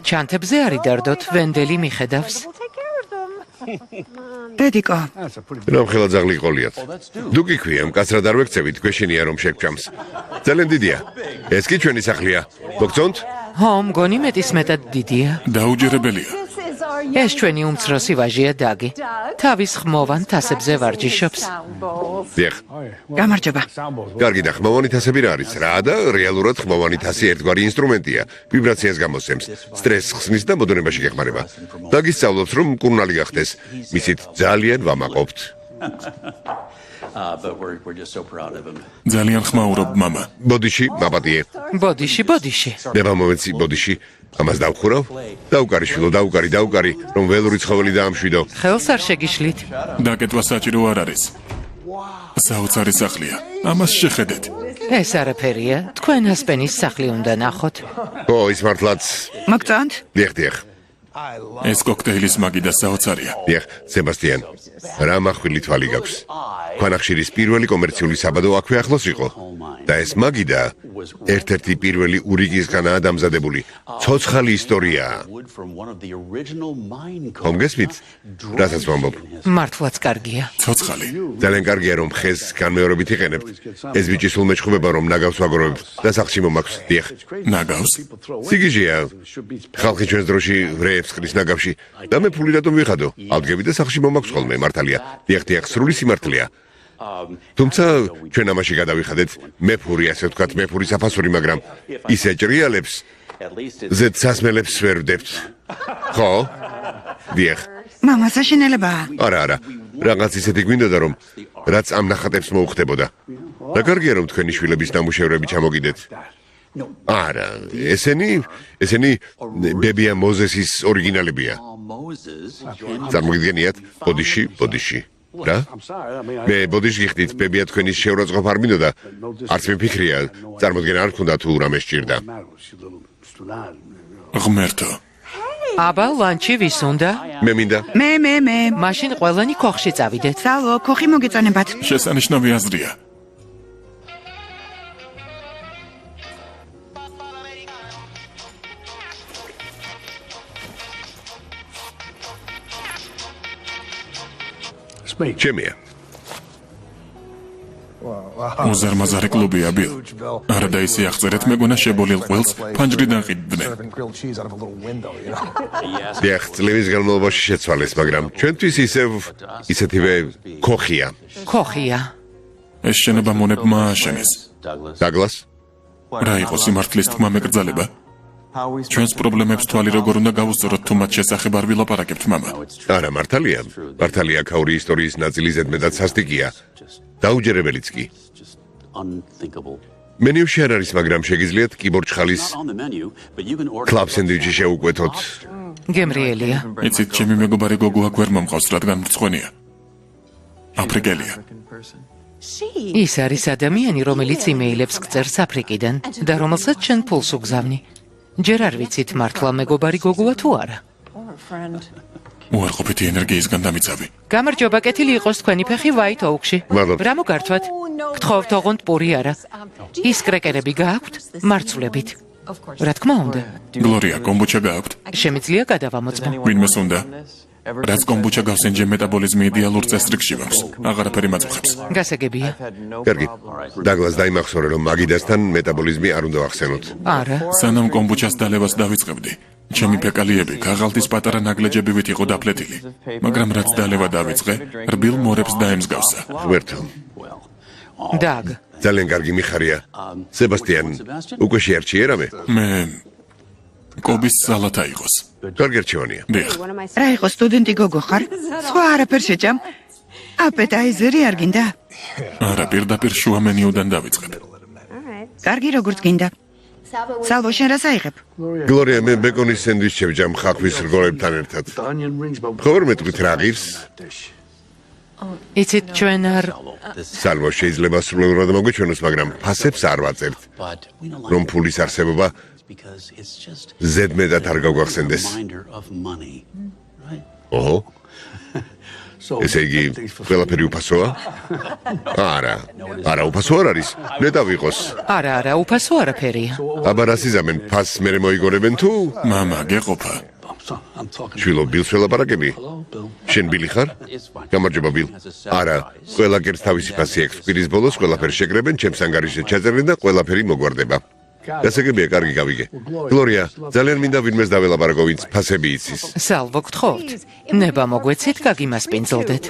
ჩანთებზე არ იდარდოთ, ვენდელი მიხედავს.
დედიკო,
რამხელა ძაღლი ყოლიათ. დუკი ქვია, მკაცრად არ ვექცევით, გვეშინია რომ შეგჭამს. ძალიან დიდია. ეს კი ჩვენი სახლია. მოგწონთ?
ხო, მგონი მეტისმეტად დიდია.
დაუჯერებელია.
ეს ჩვენი უმცროსი ვაჟია დაგი. თავის ხმოვან თასებზე ვარჯიშობს.
დიახ.
გამარჯობა.
კარგი და ხმოვანი თასები რა არის? რა და რეალურად ხმოვანი თასი ერთგვარი ინსტრუმენტია. ვიბრაციას გამოსცემს, სტრესს ხსნის და მოდონებაში გეხმარება. დაგისწავლოთ, რომ მკურნალი გახდეს. მისით ძალიან ვამაყობთ.
ძალიან ხმაურობ მამა.
ბოდიში, მაპატიე.
ბოდიში.
ნება მომეცი ბოდიში. ამას დავხურავ? დაუკარიშვილო, დაუკარი, რომ ველური ცხოველი დაამშვიდო.
ხელს არ შეგიშლით.
დაკეთვა საჭირო არ არის. საოცარი სახლია. ამას შეხედეთ.
ეს არაფერია. თქვენ ასპენის სახლი უნდა ნახოთ.
ო, ის მართლაც.
მოგწონთ?
დიახ.
ეს კოქტეილის მაგი და საოცარია.
დიახ, სებასტიან. რა მახვილი თვალი გაქვს. ქვანახშირის პირველი კომერციული საბადო აქვე ახლოს იყო. და ეს მაგიდა ერთ-ერთი პირველი ურიგისგანაა დამზადებული. ცოცხალი ისტორიაა. ხომ გესმით? რასაც ვამბობ?
მართლაც კარგია.
ცოცხალი.
ძალიან კარგია რომ ხეს განმეორებით იყენებთ. ეს ბიჭი სულ მეჩხუბება რომ ნაგავს ვაგროვებთ და სახლში მომაქვს. დიახ.
ნაგავს?
სიგიჟეა. ხალხი ჩვენს დროში ვრეებს ხრის ნაგავში და მე ფული რატომ ვიხადო? ავდგები და სახლში მომაქვს ხოლმე, მართალია. დიახ, სრული სიმართლეა. თუმცა ჩვენ ამაში გადავიხადეთ, მეფური, ასე ვთქვათ, მეფური საფასური, მაგრამ ის ეჭრიალებს, ზედ სასმელებს ვერ ვდებთ. ხო? დიახ.
მამა საშინელებაა.
არა, რაღაც ისეთი გვინდოდა რომ რაც ამ ნახატებს მოუხდებოდა. და კარგია რომ თქვენი შვილების ნამუშევრები ჩამოგიდეთ. არა, ესენი ბებია მოზესის ორიგინალებია. წარმოგიდგენიათ, ბოდიში. რა? მე ბოდიში გიხდით, ბებია თქვენის შეურაცხყოფა არ მინდოდა. არც მიფიქრია, წარმოდგენა არ ქონდა თუ რამე სჭირდა.
ღმერთო.
აბა, ლანჩი ვის უნდა?
მე მინდა.
მე.
მაშინ ყველანი ქოხში წავიდეთ.
სალო, ქოხი მოგეწონებათ.
შესანიშნავი აზრია.
ჩემია.
უზარმაზარი კლუბია, ბილ. არა და ისე აღწერეთ, მეგონა შებოლილ ყველს ფანჯრიდან ყიდდნენ.
დიახ, წლების განმავლობაში შეცვალეს, მაგრამ ჩვენთვის ისეთივე ქოხია.
ეს შენობა მონებმა ააშენეს.
დაგლას?
რა იყო სიმართლის თქმა მეკრძალება? ჩვენს პრობლემებს თვალი როგორ უნდა გავუსწოროთ, თუ მათ შესახებ არ ვილაპარაკებთ, მამა?
არა, მართალია. აქაური ისტორიის ნაწილი ზედმეტად სასტიკია. დაუჯერებელიც კი. მენიუში არ არის, მაგრამ შეგიძლიათ კიბორჩხალის კლაბ სენდვიჩი შეუკვეთოთ.
გემრიელია.
იცით, ჩემი მეგობარი გოგო აქ ვერ მომყავს, რადგან მრცხვენია. აფრიკელია.
ის არის ადამიანი, რომელიც იმეილებს გწერს აფრიკიდან და რომელსაც შენ ფულს უგზავნი. ჯერ არ ვიცით მართლა მეგობარი გოგოა თუ არა.
უარყოფითი ენერგიისგან დამიცავი.
გამარჯობა, კეთილი იყოს თქვენი ფეხი White Oak-ში.
მადლობა.
რა მოგართვათ? გთხოვთ ოღონდ პური არა. ის კრეკერები გააქვთ მარცვლებით. რა თქმა უნდა.
გლორია, კომბუჩა გააქვთ?
შემიძლია გადავამოწმო.
ვინმეს უნდა? რაც კომბუჩა გავს ენჯემ მეტაბოლიზმი იდეალურ წესრიგში მაქვს. აღარაფერი მაწუხებს.
გასაგებია.
კარგი. დაგლას დაიმახსოვრე რომ მაგიდასთან მეტაბოლიზმი არ უნდა ახსენოთ.
არა.
სანამ კომბუჩას დალევას დავიწყებდი, ჩემი ფეკალიები ქაღალდის პატარა ნაგლეჯებივით იყო დაფლეთილი, მაგრამ რაც დალევა დავიწყე, რბილ მორებს დაემსგავსა.
ღმერთო.
დაგ.
ძალიან კარგი მიხარია. სებასტიან, უკვე შეარჩიე რამე?
მე კობის სალათა იყოს.
კარგი რჩევანია.
დიახ.
რა იყო სტუდენტი გოგო ხარ? სხვა არაფერ შეჭამ. აპეტაიზერი არ გინდა?
არა, პირდაპირ შუა მენიუდან დავიწყებ.
კარგი, როგორც გინდა. სალვო, შენ რას აიღებ?
გლორია, მე ბეკონის სენდვიჩს შევჭამ ხახვის რგოლებთან ერთად. ხო ვერ მეტყვით რა ღირს?
იცით ჩვენ არ
სალვო, შეიძლება სრულიად მოგვიჩვენოს, მაგრამ ფასებს არ ვაწერთ. რომ ფულის არსებობა ზედმეტად არ გაგვახსენდეს. ოჰო. ესე იგი, ყველაფერი უფასოა? არა, უფასო არ არის. ნეტავ იყოს.
არა, უფასო არაფერია.
აბა რას იზამენ? ფასს მერე მოიგონებენ თუ?
მამა, გეყოფა.
შვილო, ბილს ველაპარაკები? შენ ბილი ხარ? გამარჯობა, ბილ. არა, ყველა კერძ თავისი ფასი აქვს. კვირის ბოლოს ყველაფერს შეკრებენ, ჩემს ანგარიშზე ჩაწერენ და ყველაფერი მოგვარდება. გასაგებია, კარგი გავიგე. გლორია, ძალიან მინდა ვინმეს დაველაპარაკო, ვინც ფასები იცის.
სალვო გთხოვთ. ნება მოგვეცით, გაგიმასპინძლდეთ.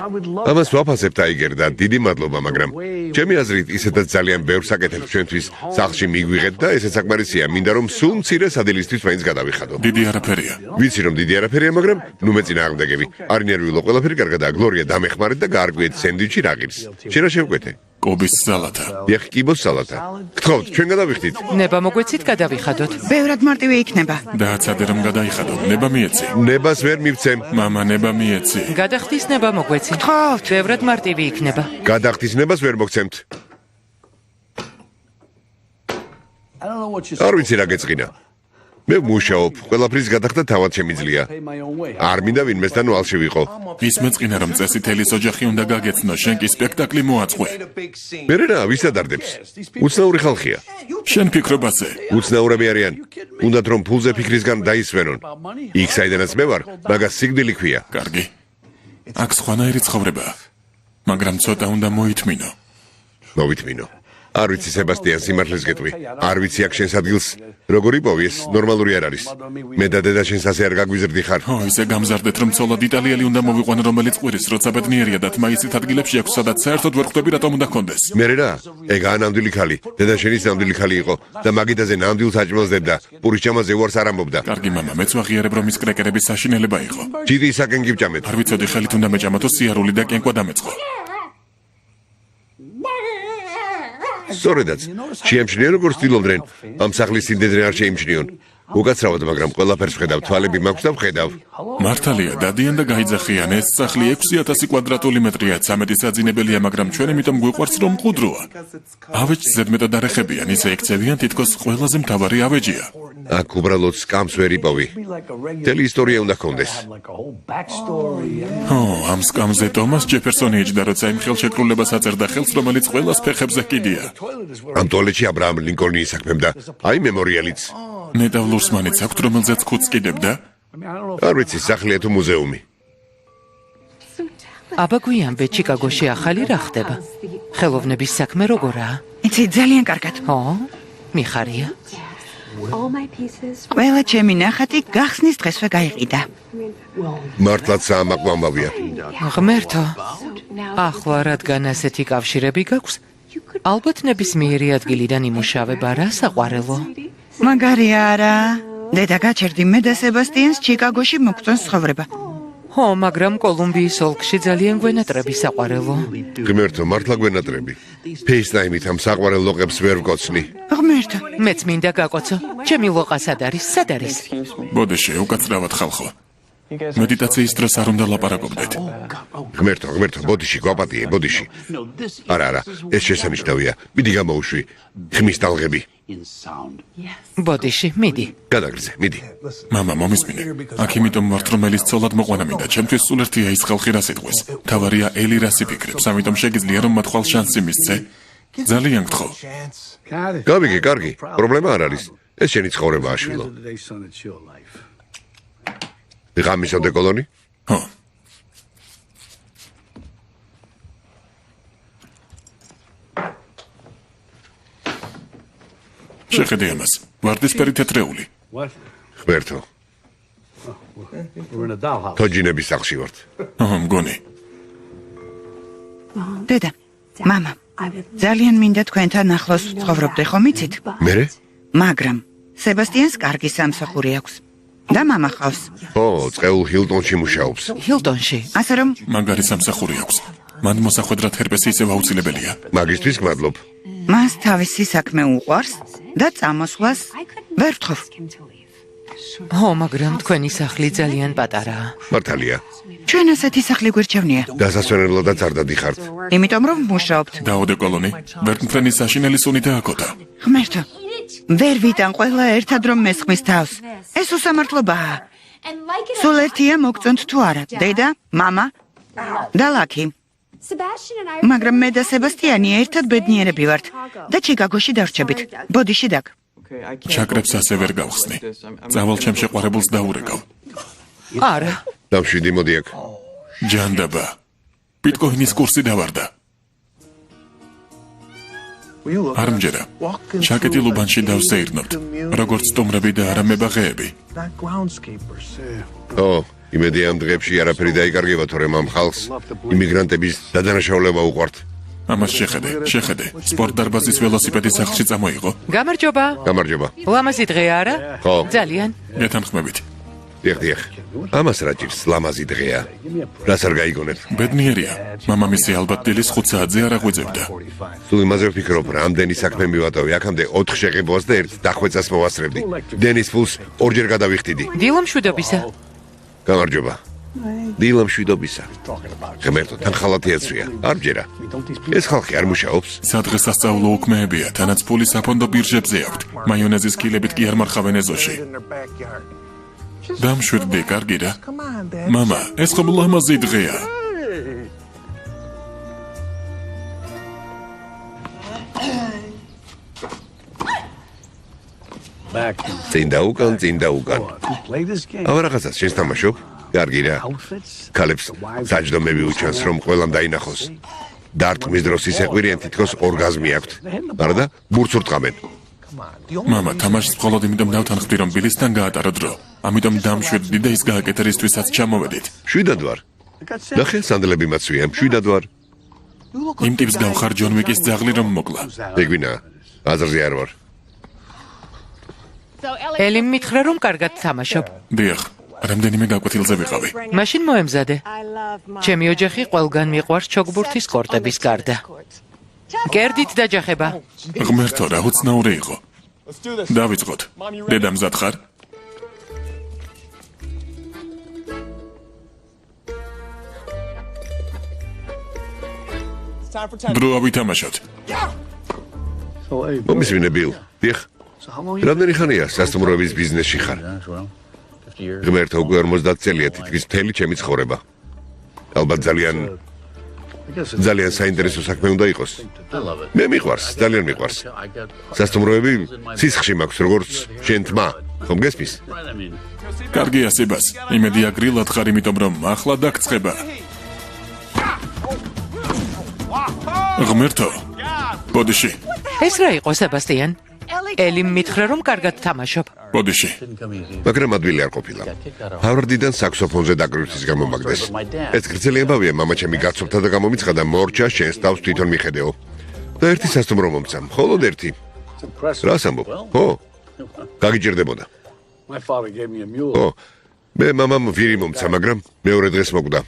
ამას ვაფასებ ტაიგერ და დიდი მადლობა, მაგრამ ჩემი აზრით ისედაც ძალიან ბევრს აკეთებს ჩვენთვის სახლში მიგვიღეთ და ესეც საკმარისია, მინდა რომ სულ მცირე სადილისთვის მაინც გადავიხადო.
დიდი არაფერია.
ვიცი რომ დიდი არაფერია, მაგრამ ნუ მე წინააღმდეგები. არ ნერვიულო, ყველაფერი კარგადაა. გლორია, დამეხმარეთ და გაარკვიეთ სენდვიჩი რა ღირს. შენ რა შევკვეთე?
კობის სალათა.
დიახ, კიბოს სალათა. გთხოვთ, ჩვენ გადავიხდით.
ნება მოგვეცით, გადავიხადოთ.
ბევრად მარტივი იქნება.
დააცადე რომ გადაიხადო. ნება მიეცი.
ნებას ვერ მივცემ.
მამა ნება მიეცი.
გადახდის ნება მოგვეცით.
გთხოვთ.
ბევრად მარტივი იქნება.
გადახდის ნებას ვერ მოგცემთ.
I don't know what you
არ ვიცი რა გეწყინა. მე მუშაობ, ყველაფრის გადახდა თავად შემიძლია.
pay my own way.
არ მინდა ვინმესთან ვალში ვიყო.
ის მეწყინა რომ წესი თელის ოჯახი უნდა გაგეცნო, შენ კი სპექტაკლი მოაწყვე.
მე რა ვისადარდებს? უცნაური ხალხია.
შენ ფიქრობ ასე?
უცნაურები არიან. უნდათ რომ ფულზე ფიქრისგან დაისვენონ. იქ საიდანაც მე ვარ, მაგას სიკვდილი ქვია.
კარგი. აქ სხვანაირი ცხოვრებაა. მაგრამ ცოტა უნდა მოითმინო.
მოვითმინო. არ ვიცი სებასტიან სიმართლეს გეტყვი. არ ვიცი აქ შენს ადგილს როგორი პოვიეს, ნორმალური არ არის. მე და დედა შენს ასე არ გაგვიზრდი ხარ.
ო, ისე გამზარდეთ რომ ცოლად იტალიელი უნდა მოვიყვანო, რომელიც ყვირის, როცა ბედნიერია და თმაისით ადგილებში აქვს, სადაც საერთოდ ვერ ხვდები რატომ უნდა გქონდეს.
მე რა? ეგაა ნამდვილი ხალი. დედა შენის ნამდვილი ხალი იყო და მაგიდაზე ნამდვილს აჭმელსდებდა. პურის ჭამაზე უარს არ ამბობდა.
კარგი მამა, მეც ვაღიარებ რომ ის კრეკერების საშინელება იყო.
ჭირი ისაკენ გიბჭამეთ.
არ ვიცოდი ხელით უნდა მეჭამათო სიარული და კენკვა დამეწყო.
სწორედაც, შეემჩნიე როგორ ცდილობდნენ ამ სახლის სიმდედრე არ შეიმჩნიონ. უკაცრავად, მაგრამ ყველაფერს ვხედავ, თვალები მაქვს და ვხედავ.
მართალია, დადიან და გაიძახიან, ეს სახლი 6000 კვადრატული მეტრია, 13 საძინებელია, მაგრამ ჩვენ იმიტომ გვიყვარს რომ მყუდროა. ავეჯს ზედმეტად არეხებიან, ისე ექცევიან, თითქოს ყველაზე მთავარი ავეჯია.
აქ უბრალოდ სკამს ვერ იპოვი. მთელი ისტორია უნდა ჰქონდეს.
Like a whole backstory.
ო, ამ სკამზე თომას ჯეფერსონი ეჯდა, როცა იმ ხელშეკრულებას აწერდა ხელს, რომელიც ყველას ფეხებზე კიდია.
ამ ტუალეტში აბრაამ ლინკოლნი ისაქმებდა. აი მემორიალიც.
ნედავლურს მანიც აქვთ, რომელზეც ხუთს კიდებდა.
არ ვიცი, სახლია თუ მუზეუმი.
აბა გვიანბე, ჩიკაგოში ახალი რა ხდება? ხელოვნების საქმე როგორაა?
იცი, ძალიან კარგად.
ო, მიხარია.
All my pieces.
ყველა ჩემი ნახატი გახსნის დღესვე გაიყიდა.
მართლაც საამაყო ამბავია.
ღმერთო, ახლა რადგან ასეთი კავშირები გაქვს, ალბათ ნებისმიერი ადგილიდან იმუშავება რა საყვარელო.
მაგარი არა. დედა გაჩერდი მე და სებასტიანს ჩიკაგოში მოგწონს ცხოვრება.
ო, მაგრამ კოლუმბიის ოლქში ძალიან გვენატრები საყვარელო.
ღმერთო, მართლა გვენატრები. ფეისტაიმით ამ საყვარელ ლოყებს ვერ ვკოცნი.
ღმერთო,
მეც მინდა გაკოცო. ჩემი ლოყა სად არის? სად არის?
ბოდიში, უკაცრავად ხალხო. მედიტაციის დროს არ უნდა ლაპარაკობდეთ.
ღმერთო, ბოდიში, გვაპატიე, ბოდიში. არა, ეს შესანიშნავია. მიდი გამოუშვი. ხმის ტალღები.
ბოდიში, მიდი.
გადაგრძე, მიდი.
მამა, მომისმინე. აქ იმიტომ ვართ, რომელიც ცოლად მოყვანა მინდა. ჩემთვის სულ ერთია ის ხალხი რას იტყვის. თავარია ელი რას იფიქრებს, ამიტომ შეგიძლია რომ მათ ხვალ შანსი მისცე. ძალიან გთხოვ.
გავიგე, კარგი. პრობლემა არ არის. ეს შენი ცხოვრებაა, შვილო.
Today, son, it's your life.
ღამის ოდეკოლონი?
ხო. შეხედე ამას. ვარდისფერი თეთრეული.
What?
ღმერთო,
We're in a dollhouse.
თოჯინების სახლში ვართ.
აჰა, მგონი.
დედა, მამა, ძალიან მინდა თქვენთან ახლოს ვცხოვრობდე, ხომ იცით?
მერე?
მაგრამ სებასტიანს კარგი სამსახური აქვს. და მამა ხავს.
ო, წყეულ ჰილტონში მუშაობს.
ჰილტონში.
ასე რომ
მაგარი სამსახური აქვს. მან მოსახვედრად ჰერპესი ისევ აუცილებელია.
მაგისტრის მადლობ.
მას თავისი საქმე უყვარს და წამოსვლას ვერ ვთხოვ.
ო, მაგრამ თქვენი სახლი ძალიან პატარაა.
მართალია.
ჩვენ ასეთი სახლი გვერჩევნია.
დასასვენებლადაც არ დადიხართ.
იმიტომ რომ ვმუშაობთ.
დაოდეკოლონი, ვერტმფრენი საშინელი სუნი დააკოთა.
ღმერთო, ვერ ვიტან ყველა ერთად რომ მესხმის თავს. ეს უსამართლობაა. სულ ერთია მოგწონთ თუ არა, დედა, მამა და ლაკი. მაგრამ მე და სებასტიანი ერთად ბედნიერები ვართ და ჩიკაგოში დავრჩებით. ბოდიში დაგ.
ჩაკრებს ასე ვერ გავხსნი. წავალ ჩემ შეყვარებულს დაურეკავ.
არა.
დამშვიდი, მოდი აქ.
ჯანდაბა. ბიტკოინის კურსი დავარდა. არ მჯერა. შაკეტი ლუბანში დავსეირნობთ, როგორც სტუმრები და არა მებაღეები.
ო, იმედი ამ დღეებში არაფერი დაიკარგება, თორემ ამ ხალხს იმიგრანტების დადანაშაულება უყვართ.
ამას შეხედე. სპორტ დარბაზის ველოსიპედი სახლში წამოიღო.
გამარჯობა.
გამარჯობა.
ლამაზი დღე არა?
ხო.
ძალიან.
გეთანხმებით.
დიახ. ამას რა ჭირს, ლამაზი დღეა. რას არ გაიგონებ?
ბედნიერია. მამამისი ალბათ დილის 5 საათზე არ აღვიძებდა.
თუ იმაზე ვფიქრობ, რამდენი საქმე მივატოვე, აქამდე 4 შეღებვას და 1 დახვეწას მოვასწრებდი. დენის ფულს ორჯერ გადავიხდიდი.
დილამშვიდობისა.
გამარჯობა. დილამშვიდობისა. ღმერთო, თან ხალათი აცვია. არ მჯერა. ეს ხალხი არ მუშაობს.
სადღესასწაულო უქმეებია, თანაც ფული საფონდო ბირჟებზე აქვთ. მაიონეზის კილებით კი არ მარხავენ ეზოში. დამშვიდდი, კარგი რა. მამა, ეს ხომ ლამაზი დღეა. წინ და უკან. აბა რაღაცას შენს თამაშობ? კარგი რა. ქალებს საჯდომები უჩანს, რომ ყველამ დაინახოს. დარტყმის დროს ისე ყვირიან, თითქოს ორგაზმი აქვთ. არა, ბურთს ურტყამენ. მამა, თამაშს მხოლოდ იმიტომ დავთანხმდი, რომ ბილისთან გაატარო დრო. ამიტომ დამშვიდდი და ის გააკეთა რისთვისაც ჩამოვედით.
შვიდად ვარ. ნახე, სანდლები მაცვია, შვიდად ვარ.
იმ ტიპს გავხარ ჯონ ვიკის ძაღლი რომ მოკლა.
ეგვინა, აზრზე არ ვარ.
ელიმ მითხრა რომ კარგად თამაშობ.
დიახ, რამდენიმე გაკვეთილზე ვიყავი.
მაშინ მოემზადე. ჩემი ოჯახი ყველგან მიყვარს ჩოგბურთის კორტების გარდა. კერდით დაჯახება.
ღმერთო, რა უცნაური იყო. დავიწყოთ. დედა მზად ხარ? დრო ავითამაშოთ.
მომისმინე ბილ. დიახ. რამდენი ხანია სასტუმროების ბიზნესში ხარ? ღმერთო, უკვე 50 წელია თითქმის მთელი ჩემი ცხოვრება. ალბათ ძალიან საინტერესო საქმე უნდა იყოს. მე მიყვარს, ძალიან მიყვარს. სასტუმროები სისხლში მაქვს, როგორც შენ თმა. ხომ გესმის?
კარგია, სიბას. იმედი აგრილად ხარ, იმიტომ რომ ახლა დაგწყება. ღმერთო, ბოდიში.
ეს რა იყო, სებასტიან? ელიმ მითხრა რომ კარგად თამაშობ.
ბოდიში.
მაგრამ ადვილი არ ყოფილა. ჰარვარდიდან საქსოფონზე დაკვრივის გამომაგდეს. ეს გრძელიებავია, მამა ჩემი გაცოფთა და გამომიცხა და მორჩა შენს თავს თვითონ მიხედეო. და ერთი სასტუმრო მომცა, მხოლოდ ერთი. რას ამბობ? ხო. გაგიჭირდებოდა. ხო. მე მამამ ვირი მომცა, მაგრამ მეორე დღეს მოკვდა.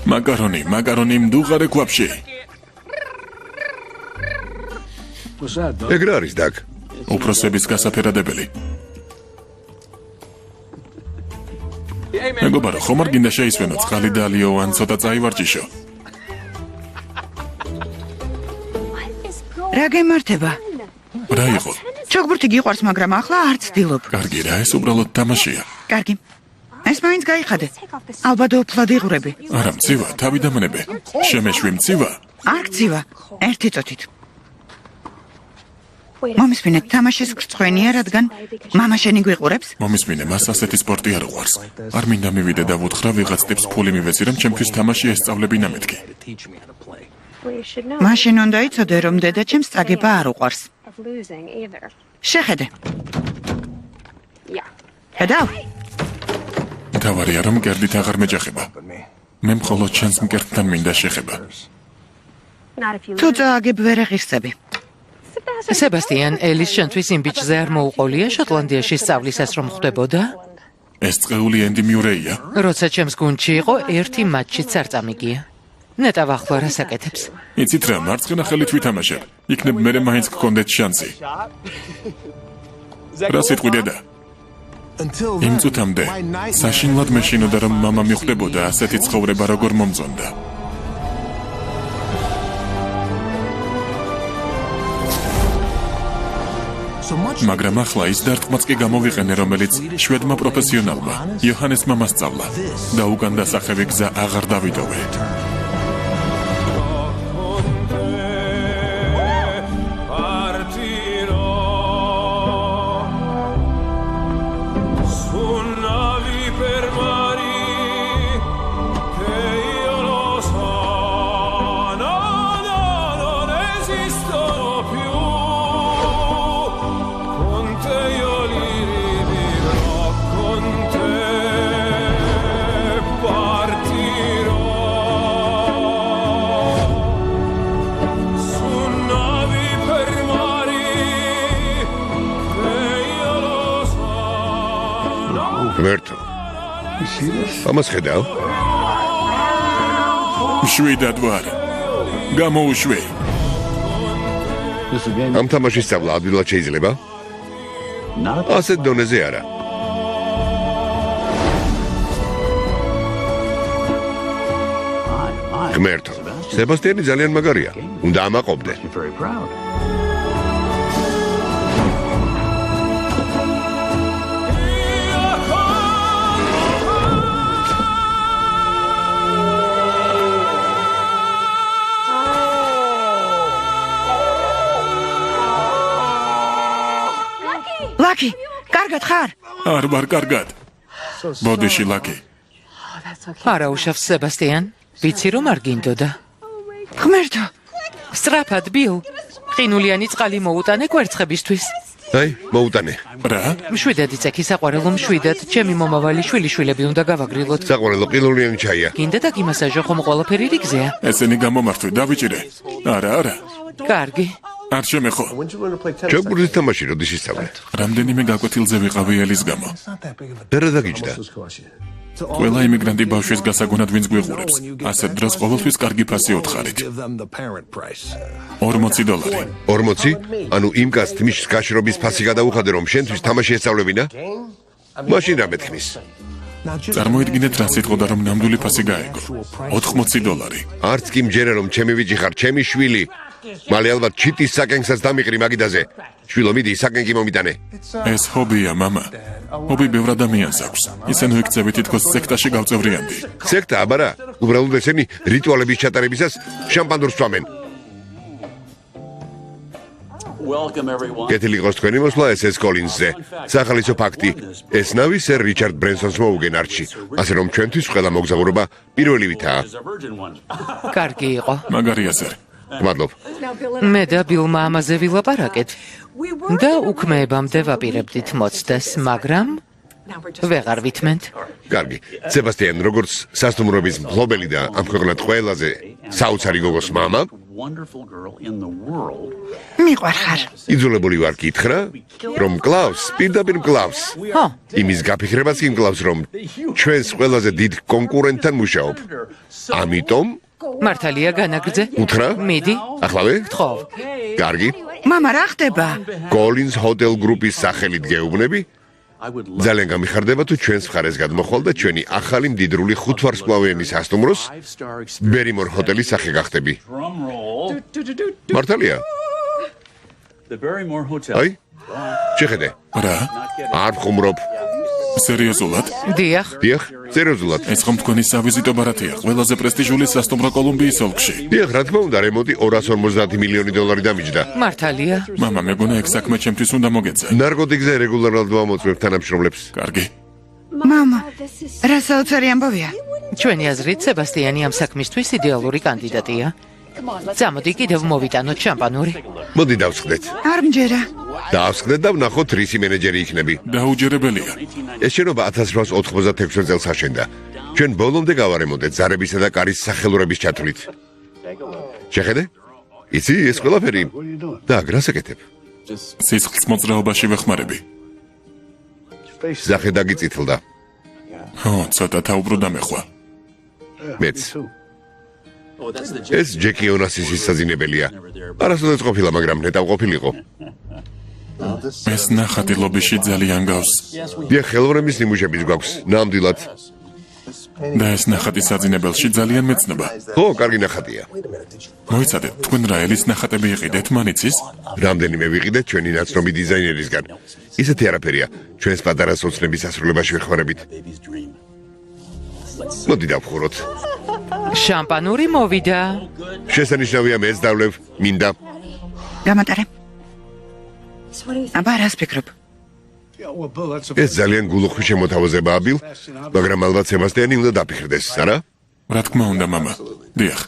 მაკარონი მდუღარე ქვაფში.
ეგ რა არის, დაგ?
უფროსების გასაფერადებელი. მეგობარო, ხომ არ გინდა შეისვენო წყალი და ალიო ან ცოტა წაივარჯიშო?
რა გემართება?
რა იყო?
ჩოგბურთი გიყვარს, მაგრამ ახლა არ ცდილობ.
კარგი რა, ეს უბრალოდ თამაშია.
კარგი. ეს მაინც გაიხადე. ალბათ უფლად იღვრები.
არა, მცივა, თავი დამნებე. შემეშვი მცივა.
არ გცივა. ერთი წუთით. მომისმინეთ, თამაშის გრწხვენია, რადგან მამა შენი გვიყურებს?
მომისმინე, მას ასეთი სპორტი არ უყვარს. არ მინდა მივიდე და ვუთხრა ვიღაც ტიპს ფული მივეცი, რომ ჩემთვის თამაში ესწავლებინა მეთქი.
მაშინ უნდა იცოდე, რომ დედა ჩემს წაგება არ უყვარს. შეხედე. ხედავ?
თავარია, რომ კერდით აღარ მეჯახება. მე მხოლოდ ჩანს მკერდთან მინდა შეხება.
თუ წააგებ ვერ ეღირსები.
სებასტიან, ელის შენთვის იმ ბიჭზე არ მოუყოლია შოტლანდიაში სწავლისას რომ ხვდებოდა?
ეს წეული ენდი მიურეია.
როცა ჩემს გუნდში იყო, ერთი მატჩიც არ წამიგია. ნეტავ ახლა რას აკეთებს?
იცით რა, მარცხენა ხელით ვითამაშებ. იქნებ მერე მაინც გქონდეთ შანსი. რა სიტყვი დედა? იმ წუთამდე საშინლად მეშინოდა, რომ მამა მიხვდებოდა ასეთი ცხოვრება როგორ მომწონდა. მაგრამ ახლა ის დარტყმაც კი გამოვიყენე, რომელიც შვედმა პროფესიონალმა იოჰანესმა მასწავლა და უკან დასახევი გზა აღარ დავიტოვე.
ღმერთო. ამას ხედავ?
შვიდად ვარ. გამოუშვი.
ამ თამაშის სწავლა ადვილად შეიძლება? ასეთ დონეზე არა. ღმერთო, სებასტიანი ძალიან მაგარია. უნდა ამაყობდე.
ლაკი, კარგად ხარ?
არ ვარ კარგად. ბოდიში ლაკი.
არა უშავს სებასტიან. ვიცი რომ არ გინდოდა.
ღმერთო,
სწრაფად ბილ. ყინულიანი წყალი მოუტანე კვერცხებისთვის.
აი, მოუტანე.
რა?
მშვიდად იცექი საყვარელო მშვიდად. ჩემი მომავალი შვილიშვილები უნდა გავაგრილოთ.
საყვარელო ყინულიანი ჩაია.
გინდა დაგიმასაჟო ხომ ყველაფერი რიგზეა?
ესენი გამომართვე, დავიჭირე. არა.
კარგი.
არ შემეხო.
ჩვენ გულის თამაში როდის ისწავლე?
რამდენიმე გაკვეთილზე ვიყავი ელის გამო.
რა დაგიჯდა?
ყველა იმიგრანტი ბავშვის გასაგონად ვინც გვიყურებს. ასეთ დროს ყოველთვის კარგი ფასი ოთხარით. $40.
40? ანუ იმ კაც თმის გაშრობის ფასი გადაუხადე რომ შენთვის თამაში ესწავლებინა? მაშინ რა მეთქმის?
წარმოიდგინეთ რა სიტყოდა რომ ნამდვილი ფასი გაეგო. $80.
არც კი მჯერა რომ ჩემი ვიჭი ხარ, ჩემი შვილი. მალე ალბათ ჩიტის საკენკსაც დამიყრი მაგიდაზე. შვილო მიდი საკენკი მომიტანე.
ეს ჰობია, მამა. ჰობი ბევრ ადამიანს აქვს. ისინი იქცევით თითქოს სექტაში გავწევრიანდი.
სექტა აბარა, უბრალოდ ესენი რიტუალების ჩატარებისას შამპანურს სვამენ. კეთილი იყოს თქვენი მოსვლა SS კოლინზზე. სახალისო ფაქტი, ეს ნავი სერ რიჩარდ ბრენსონს მოუგენ არტში, ასე რომ ჩვენთვის ყველა მოგზაურობა პირველივითაა.
კარგი იყო.
მაგარია სერ.
მადლობ.
მე და ბილმა ამაზე ვილაპარაკეთ. და უქმეებამდე ვაპირებდით მოცდას, მაგრამ ვეღარ ვითმენთ.
კარგი. სებასტიან, როგორც სასტუმრობის მფლობელი და ამ ქვეყნად ყველაზე საოცარი გოგოს მამა,
მიყვარ ხარ.
იძულებული ვარ გითხრა, რომ მკლავს, პირდაპირ მკლავს.
ხო,
იმის გაფიქრებაც კი მკლავს, რომ ჩვენს ყველაზე დიდ კონკურენტთან მუშაობ. ამიტომ
მართალია განაგრძე.
უთხრა?
მიდი.
ახლავე?
გთხოვ.
კარგი.
მამა, რა ხდება?
კოლინზ ჰოტელ გრუპის სახელით გეუბნები? ძალიან გამიხარდება თუ ჩვენს მხარეს გადმოხვალ და ჩვენი ახალი მდიდრული 5 ვარსკვლავიანი სასტუმროს ბერიმორ ჰოტელის სახე გახდები. მართალია? აი, შეხედე.
რა?
არ ხუმრობ.
სერიოზულად?
დიახ.
დიახ, სერიოზულად.
ეს ხომ თქვენი სავიზიტო ბარათია, ყველაზე პრესტიჟული სასტუმრო კოლუმბიის ოლქში.
დიახ, რა თქმა უნდა, რემონტი $250 მილიონი დამიჯდა.
მართალია.
მამა, მეგონა ეგ საქმე ჩემთვის უნდა მოგეცა.
ნარკოტიკზე რეგულარულად ვამოწმებ თანამშრომლებს.
კარგი.
მამა, რა საოცარი ამბავია?
ჩვენი აზრით სებასტიანი ამ საქმისთვის იდეალური კანდიდატია. წამოდი კიდევ მოვიტანოთ შამპანური.
მოდი დავსხდეთ.
არ მჯერა.
დავსხდეთ და ვნახოთ რისი მენეჯერი იქნები.
დაუჯერებელია.
ეს შენობა 1896 წელს აშენდა. ჩვენ ბოლომდე გავარემონტეთ ზარებისა და კარის სახელურების ჩათვლით. შეხედე? იცი ეს ყველაფერი? და რას ეკეთებ?
სისხლის მოძრაობაში ვეხმარები.
ზახე დაგიწითლდა.
ო, ცოტა თავბრუდა მეხვა.
მეც. ეს ჯეკი ონასის საძინებელია. არასოდეს ყოფილა, მაგრამ ნეტავ ყოფილიყო.
ეს ნახატი ლობიში ძალიან გავს.
დიახ, ხელოვნების ნიმუშებიც გვაქვს, ნამდვილად.
და ეს ნახატი საძინებელში ძალიან მეცნობა.
ხო, კარგი ნახატია.
მოიცადეთ, თქვენ რა ელის ნახატები იყიდეთ, მანიცის?
რამდენიმე ვიყიდეთ ჩვენი ნაცნობი დიზაინერისგან. ისეთი არაფერია, ჩვენს პატარა სოცნების ასრულებაში ვეხმარებით. მოდი დავხუროთ.
შამპანური მოვიდა.
შესანიშნავია მეც დავლევ, მინდა.
გამატარე. აბა, რას ფიქრობ?
ეს ძალიან გულუხვი შემოთავაზებაა, ბილ, მაგრამ ალბათ სებასტიანი უნდა დაფიქრდეს, არა?
რა თქმა უნდა, მამა. დიახ.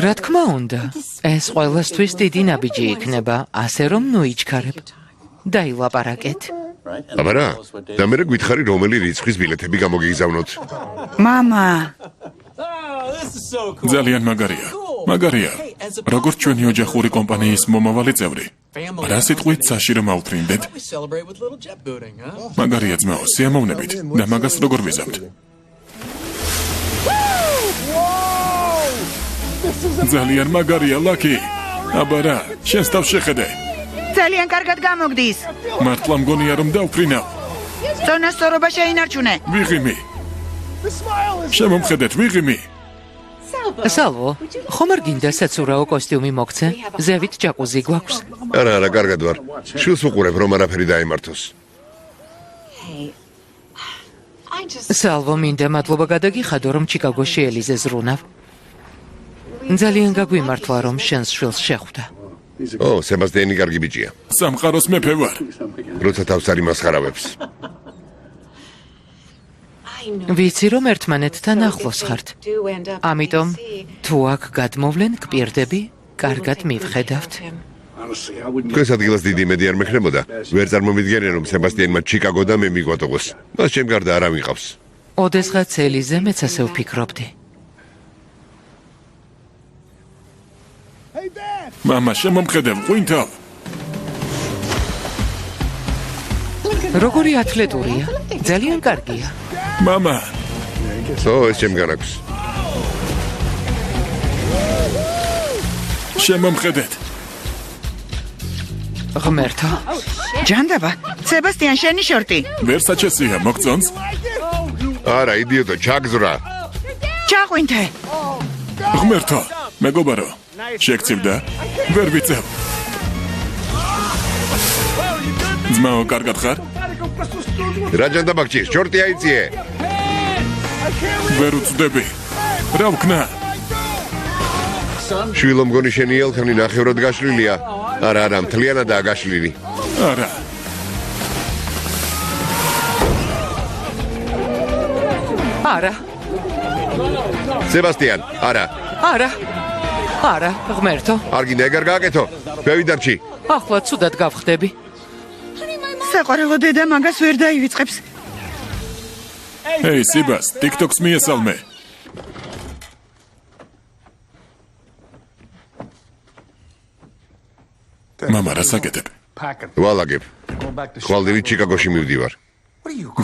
რა თქმა უნდა. ეს ყველასთვის დიდი ნაბიჯი იქნება, ასე რომ ნუიჩქარებ. დაილაპარაკეთ.
აბა რა? და მე გითხარი რომელი რიცხვის ბილეთები გამოგიგზავნოთ?
მამა,
ძალიან მაგარია. მაგარია. როგორც ჩვენი ოჯახური კომპანიის მომავალი წევრი, რა სიტყვით საში რომ ავფრინდეთ?
We celebrate with little jet booting, huh?
მაგარია ძმაო, სიამოვნებით და მაგას როგორ ვიზამთ? ძალიან მაგარია, ლაკი. აბა რა, შენს თავს შეხედე.
ძალიან კარგად გამოგდის.
მართლა მგონია რომ დავფრინავ.
წონასწორობა შეინარჩუნე.
ვიღიმი. შემომხედეთ, ვიღიმი.
სალვო, ხომ არ გინდა საცურაო კოსტიუმი მოგცე? ზევით ჯაკუზი გვაქვს.
არა, კარგად ვარ. შვილს უყურებ რომ არაფერი დაემართოს.
სალვო, მინდა მადლობა გადაგიხადო რომ ჩიკაგოში ელიზეს ზრუნავ. ძალიან გაგვიმართლა რომ შენს შვილს შეხვდა.
ო, სებასტიანი კარგი ბიჭია.
სამყაროს მეფე ვარ.
როცა თავს არ იმასხარავებს.
ვიცი რომ ერთმანეთთან ახლოს ხართ. ამიტომ თუ აქ გადმოვლენ გპირდები, კარგად მივხედავთ.
თქვენს ადგილას დიდი იმედი არ მექნებოდა. ვერ წარმომიდგენია რომ სებასტიანმა ჩიკაგო და მე მიგვატყოს. მას ჩემ გარდა არ ამიყავს.
ოდესღაც ელიზე მეც ასე ვფიქრობდი.
მამა, შემომხედევ, ყვინთავ.
როგორი ათლეტურია? ძალიან კარგია.
მამა,
ეს ჩემგან აქვს.
შემომხედეთ.
ღმერთო,
ჯანდაბა, სებასტიან შენი შორტი.
ვერ საჩესია, მოგწონს?
არა, იდიოტო, ჩაგზრა.
ჩაყვინთე.
ღმერთო, მეგობარო, შეგცივდა? ვერ ვიცევ. ძმაო, კარგად ხარ?
რა ჯანდაბა გჭირს? შორტი აიწიე.
ვერ უწდები. რა ვქნა?
შვილო მგონი შენი ელქანი ნახევრად გაშლილია. არა, მთლიანადაა გაშლილი.
არა.
არა,
სებასტიან, არა.
არა. არა, ღმერთო,
არ გინდა ეგარ გააკეთო. ბევიდარჩი.
ახლა ცუდად გავხდები.
საყვარელო დედა მაგას ვერ დაივიწყებს.
ჰეი, სიბას, TikTok-ს მიესალმე. მამა, რა საკეთებ?
ვალაგებ. ხვალდილი ჩიკაგოში მივდივარ.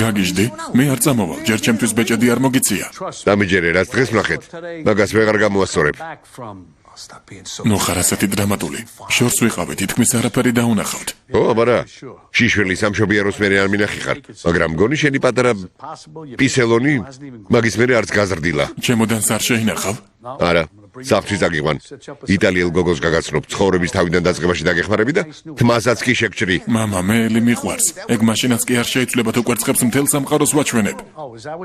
გაგიჟდი? მე არ წამოვალ, ჯერ ჩემთვის ბეჭედი არ მოგიცია.
დამიჯერე, რაც დღეს ვნახეთ. მაგას ვეღარ გამოასწორებ.
ნუ ხარ ასეთი დრამატული. შორს ვიყავი, თითქმის არაფერი დაუნახავთ.
ო, აბარა. შიშველი სამშობიაროს მერე არ მინახი ხარ, მაგრამ მგონი შენი პატარა პისელონი მაგის მერე არც გაზრდილა.
ჩემოდანს არ შეინახავ?
არა. საფრთხის დაგიყვან. იტალიელ გოგოს გაგაცნობ, ცხოვრების თავიდან დაწყებაში დაგეხმარები და თმასაც კი შეგჭრი.
მამა, მე ელი მიყვარს. ეგ მაშინაც კი არ შეიცვლება თუ კვერცხებს მთელ სამყაროს ვაჩვენებ.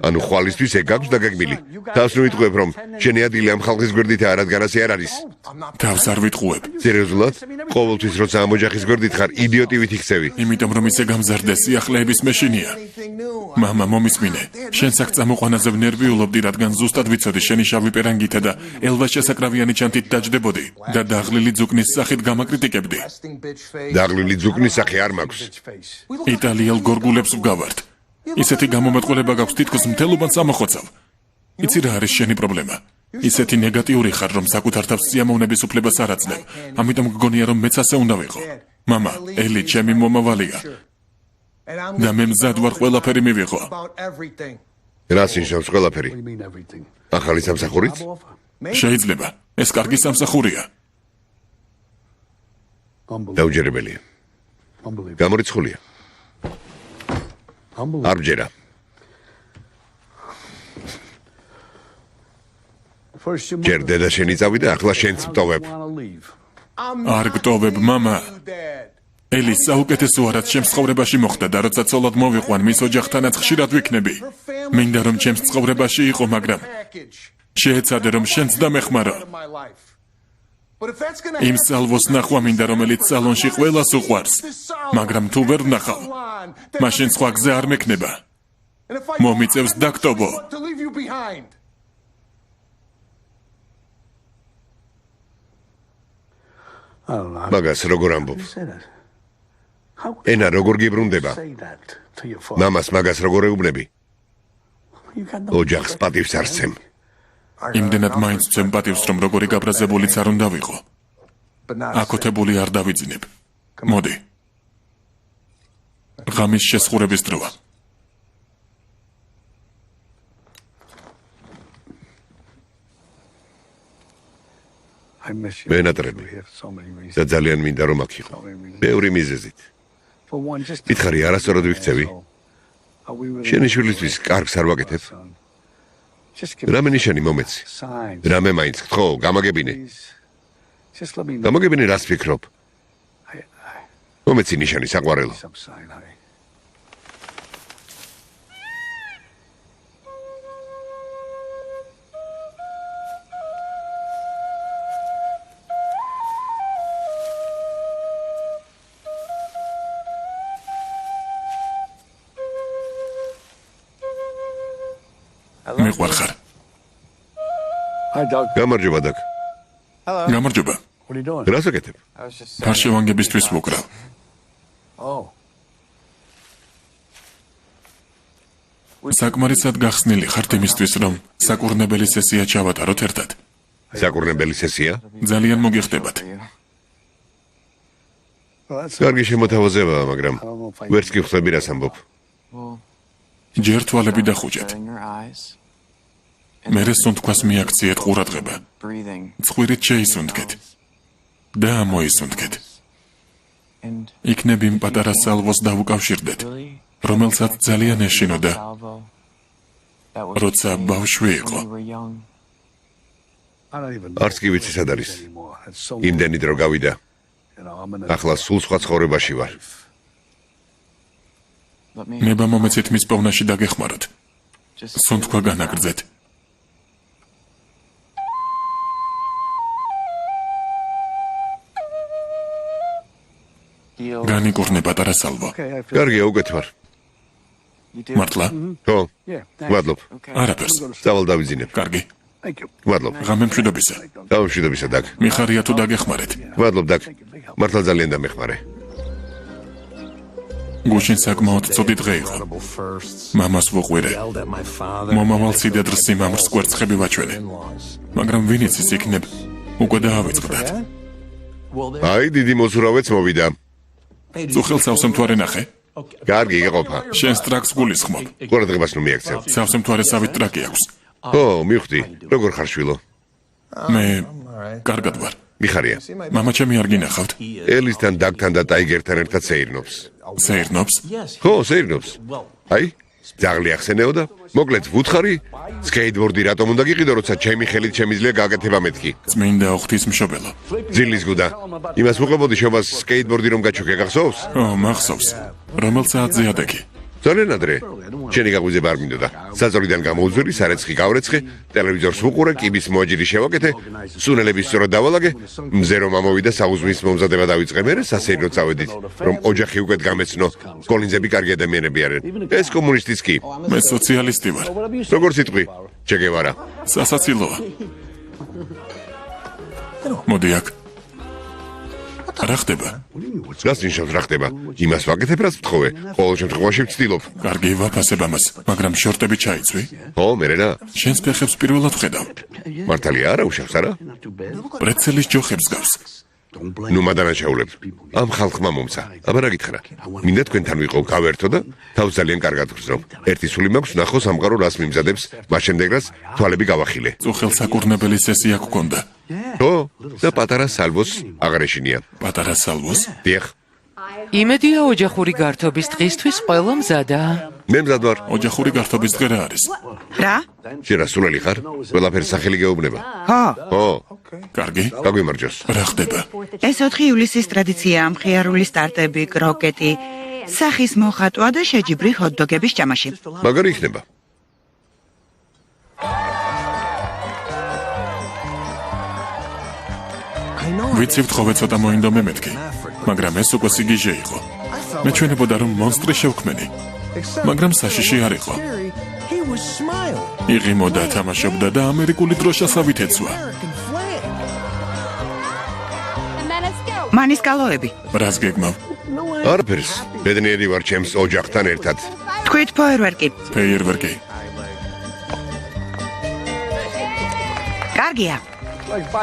ანუ ხვალისთვის ეგ გაქვს დაგეგმილი. თავს ნუ იტყვებ რომ შენი ადგილი ამ ხალხის გვერდითაა, რადგან ასე არ არის.
თავს არ ვიტყუებ.
სერიოზულად? ყოველთვის როცა ამ ოჯახის გვერდით ხარ, იდიოტივით იქცევი.
იმიტომ რომ ისე გამზარდეს სიახლეების მეშინია. მამა, მომისმინე. შენს აქ წამოყვანაზე ვნერვიულობდი, რადგან ზუსტად ვიცოდი შენი შავი პერანგითა და ელვა შესაკრავიანი ჩანთით დაჯდებოდი და დაღლილი ძუკნის სახით გამაკრიტიკებდი.
დაღლილი ძუკნის სახე არ მაქვს.
იტალიელ გორგულებს ვგავართ. ისეთი გამომეტყველება გაქვს თითქოს მთელობან სამოხოცავ. იცი რა არის შენი პრობლემა? ისეთი ნეგატიური ხარ, რომ საკუთარ თავს სიამოვნების უფლებას არ აძლევ. ამიტომ გგონია რომ მეც ასე უნდა ვიყო. მამა, ელი ჩემი მომავალია. და მე მზად ვარ ყველაფერი მივიღო.
რას ნიშნავს ყველაფერი? ახალი სამსახურით?
შეიძლება. ეს კარგი სამსახურია.
დაუჯერებელია. გამორიცხულია. არ ბჯერა. ჯერ დედა შენი წავიდა, ახლა შენც ვტოვებ.
არ გტოვებ, მამა. ელის საუკეთესო რაც ჩემს ცხოვრებაში მოხდა და როცა ცოლად მოვიყვან მის ოჯახთანაც ხშირად ვიქნები. მინდა რომ ჩემს ცხოვრებაში იყო, მაგრამ შეეცადე რომ შენც დამეხმარო. იმ სალვოს ნახვა მინდა, რომელიც სალონში ყველას უყვარს, მაგრამ თუ ვერ ვნახავ, მაშინ სხვა გზა არ მექნება. მომიწევს დაგტოვო.
მაგას როგორ ამბობ? ენა როგორ გიბრუნდება? მამას მაგას როგორ ეუბნები? ოჯახს პატივს არ სცემ.
იმდენად მაინც ვცემ პატივს, რომ როგორი გაბრაზებულიც არ უნდა ვიყო. აკოთებული არ დავიძინებ. მოდი. ღამის შესხურების დროა.
მენატრები და ძალიან მინდა რომ აქ იყო. ბევრი მიზეზით. მითხარი, არასწორად ვიქცევი? შენი შვილისთვის კარგს არ ვაკეთებ? რამე ნიშანი მომეცი? რამე მაინც გთხოვ, გამაგებინე. გამაგებინე, რას ფიქრობ? მომეცი ნიშანი საყვარელო.
მე ვარხარ.
გამარჯობა დაკ.
გამარჯობა.
რას აკეთებ?
ფარშევანგებისთვის ვუკრავ. საკმარისად გახსნილი ხართ იმისთვის, რომ საკურნებელი სესია ჩავატაროთ ერთად.
საკურნებელი სესია?
ძალიან მოგიხდებათ.
კარგი შემოთავაზებაა, მაგრამ ვერც კი ხვდები რას ამბობ.
ჯერ თვალები დახუჭეთ. მერე სუნთქვას მიაქციეთ ყურადღება. ცხვირით შეისუნთქეთ და ამოისუნთქეთ. იქნებ იმ პატარა სალვოს დაუკავშირდეთ, რომელსაც ძალიან ეშინოდა, როცა ბავშვი იყო.
არც კი ვიცი სად არის. იმდენი დრო გავიდა. ახლა სულ სხვა ცხოვრებაში ვარ.
ნება მომეცით მის პოვნაში დაგეხმაროთ. სუნთქვა განაგრძეთ. განიკურნე პატარა სალვო.
კარგია, უკეთ ვარ.
მართლა?
ხო, მადლობ.
არაფერს.
წავალ დავიძინებ.
კარგი.
მადლობ.
ღამე მშვიდობისა.
გამშვიდობისა დაკ.
მიხარია თუ დაგეხმარეთ.
მადლობ დაკ. მართლა ძალიან დამეხმარე.
გუშინ საკმაოდ წოდი დღე იყო. მამას ვუყვირე. მომავალ სიდედრს სიმამრს კვერცხები ვაჩვენე. მაგრამ ვინიც ის იქნებ, უკვე დაავიწყდათ.
აი, დიდი მოზურავეც მოვიდა.
წუხელ სავსემთვარე ნახე.
კარგი, იყოფა.
შენს ტრაკს გულისხმობ.
ყურადღებას ნუ მიაქცევ.
სავსემთვარესავით ტრაკი აქვს.
ო, მივხვდი. როგორ ხარ შვილო?
მე კარგად ვარ.
მიხარია.
მამა ჩემი არ გინახავთ?
ელისთან, დაგთან და ტაიგერთან ერთად სეირნობს.
სეირნობს?
ხო, სეირნობს. აი, ძაღლი ახსენეო და მოკლედ ვუთხარი, სკეიტბორდი რატომ უნდა გიყიდო, როცა ჩემი ხელით შემიძლია გაკეთება მეთქი.
წმინდა უღვთის მშობელო.
ძილის გუდა. იმას ვუყებოდი შობას სკეიტბორდი რომ გაჩოქე, გახსოვს?
ო, მახსოვს. რომელ საათზე ადექი?
ძალიან ადრე. შენი გაგვიზება არ მინდოდა. საზორიდან გამოვუძვირი, სარეცხი გავრეცხე, ტელევიზორს ვუყურე, კიბის მოაჯირი შევაკეთე, სუნელების სწორად დავალაგე, მზე რომ ამოვიდა საუზმის მომზადება დავიწყე, მერე სასეირნო წავედით, რომ ოჯახი უკეთ გამეცნო, კოლინზები კარგი ადამიანები არიან. ეს კომუნისტიც კი.
მე სოციალისტი ვარ.
როგორ სიტყვი? ჩე გევარა.
სასაცილოა. მოდი აქ. რა ხდება?
რას ნიშნავს რა ხდება? იმას ვაკეთებ, რაც ვთხოვე. ყოველ შემთხვევაში ვცდილობ.
კარგი, ვაფასებ ამას, მაგრამ შორტები ჩაიცვი?
ო, მერე რა?
შენს ფეხებს პირველად ვხედავ.
მართალია არა, უშავს არა?
პრეცელის ჯოხებს გავს.
ნუ მადანაშაულებ. ამ ხალხმა მომცა. აბა რა გითხრა? მინდა თქვენთან ვიყო, გავერთო და თავს ძალიან კარგად ვგრძნობ. ერთი სული მაქვს, ნახო სამყარო რას მიმზადებს, მას შემდეგ რაც თვალები გავახილე.
წუხელ საკურნებელი სესია გქონდა.
ო, და პატარა სალვოს აღარ ეშინია.
პატარა სალვოს?
დიახ.
იმედია ოჯახური გართობის დღისთვის ყველა მზადაა.
მე მზად ვარ.
ოჯახური გართობის დღე რა არის?
რა?
შენ რა სულელი ხარ? ყველაფერი სახელი გეუბნება.
ხო.
ო,
კარგი.
გაგვიმარჯოს.
რა ხდება?
ეს 4 ივლისის ტრადიციაა, მხიარული სტარტები, კროკეტი, სახის მოხატვა და შეჯიბრი ჰოთ-დოგების ჭამაში.
მაგარი იქნება.
ვიცი ვთხოვე ცოტა მოინდომე მეთქი, მაგრამ ეს უკვე სიგიჟე იყო. მე ჩვენებოდა რომ მონსტრი შევქმენი, მაგრამ საშიში არ იყო. იღიმოდა, თამაშობდა და ამერიკული დროშასავით ეცვა.
მანის კალოები.
რას გეგმავ?
არაფერს. ბედნიერი ვარ ჩემს ოჯახთან ერთად.
თქვით ფოიერვერკი.
ფეიერვერკი.
კარგია.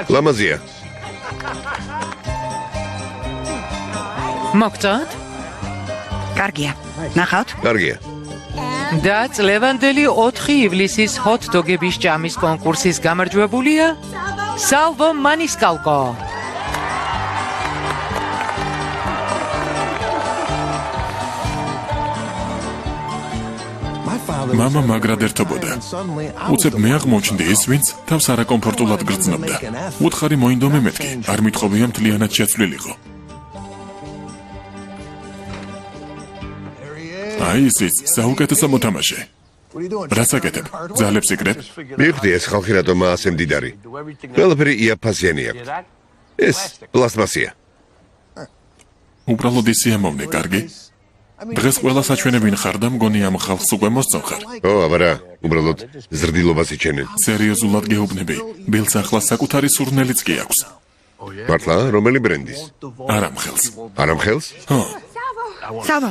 ლამაზია.
მოგწონთ?
კარგია. ნახავთ?
კარგია.
და წლევანდელი 4 ივლისის ჰოთ-დოგების ჭამის კონკურსის გამარჯვებულია სალვო მანისკალკო.
მამა მაგრად ერთობოდა. უცებ მე აღმოჩნდი ის, ვინც თავს არაკომფორტულად გრძნობდა. უთხარი მოინდომე მეთქი, არ მithყობია მთლიანად შეცვლილიყო. აი ისიც, საუკეთესო მოთამაშე. რას აკეთებ? ძალებს იკრებ?
მივხვდი ეს ხალხი რატომაა ასე მდიდარი. ყველაფერი იაფფასიანი აქვს. ეს პლასტმასია.
უბრალოდ ისიამოვნე, კარგი? დღეს ყველა საჩვენებინ ხარ და მგონი ამ ხალხს უკვე მოსწონხარ.
ო, აბარა, უბრალოდ ზრდილობას იჩენენ.
სერიოზულად გეუბნები, ბილს ახლა საკუთარი სურნელიც კი აქვს.
მართლა, რომელი ბრენდის?
არამხელს.
არამხელს?
ხო,
სალვო,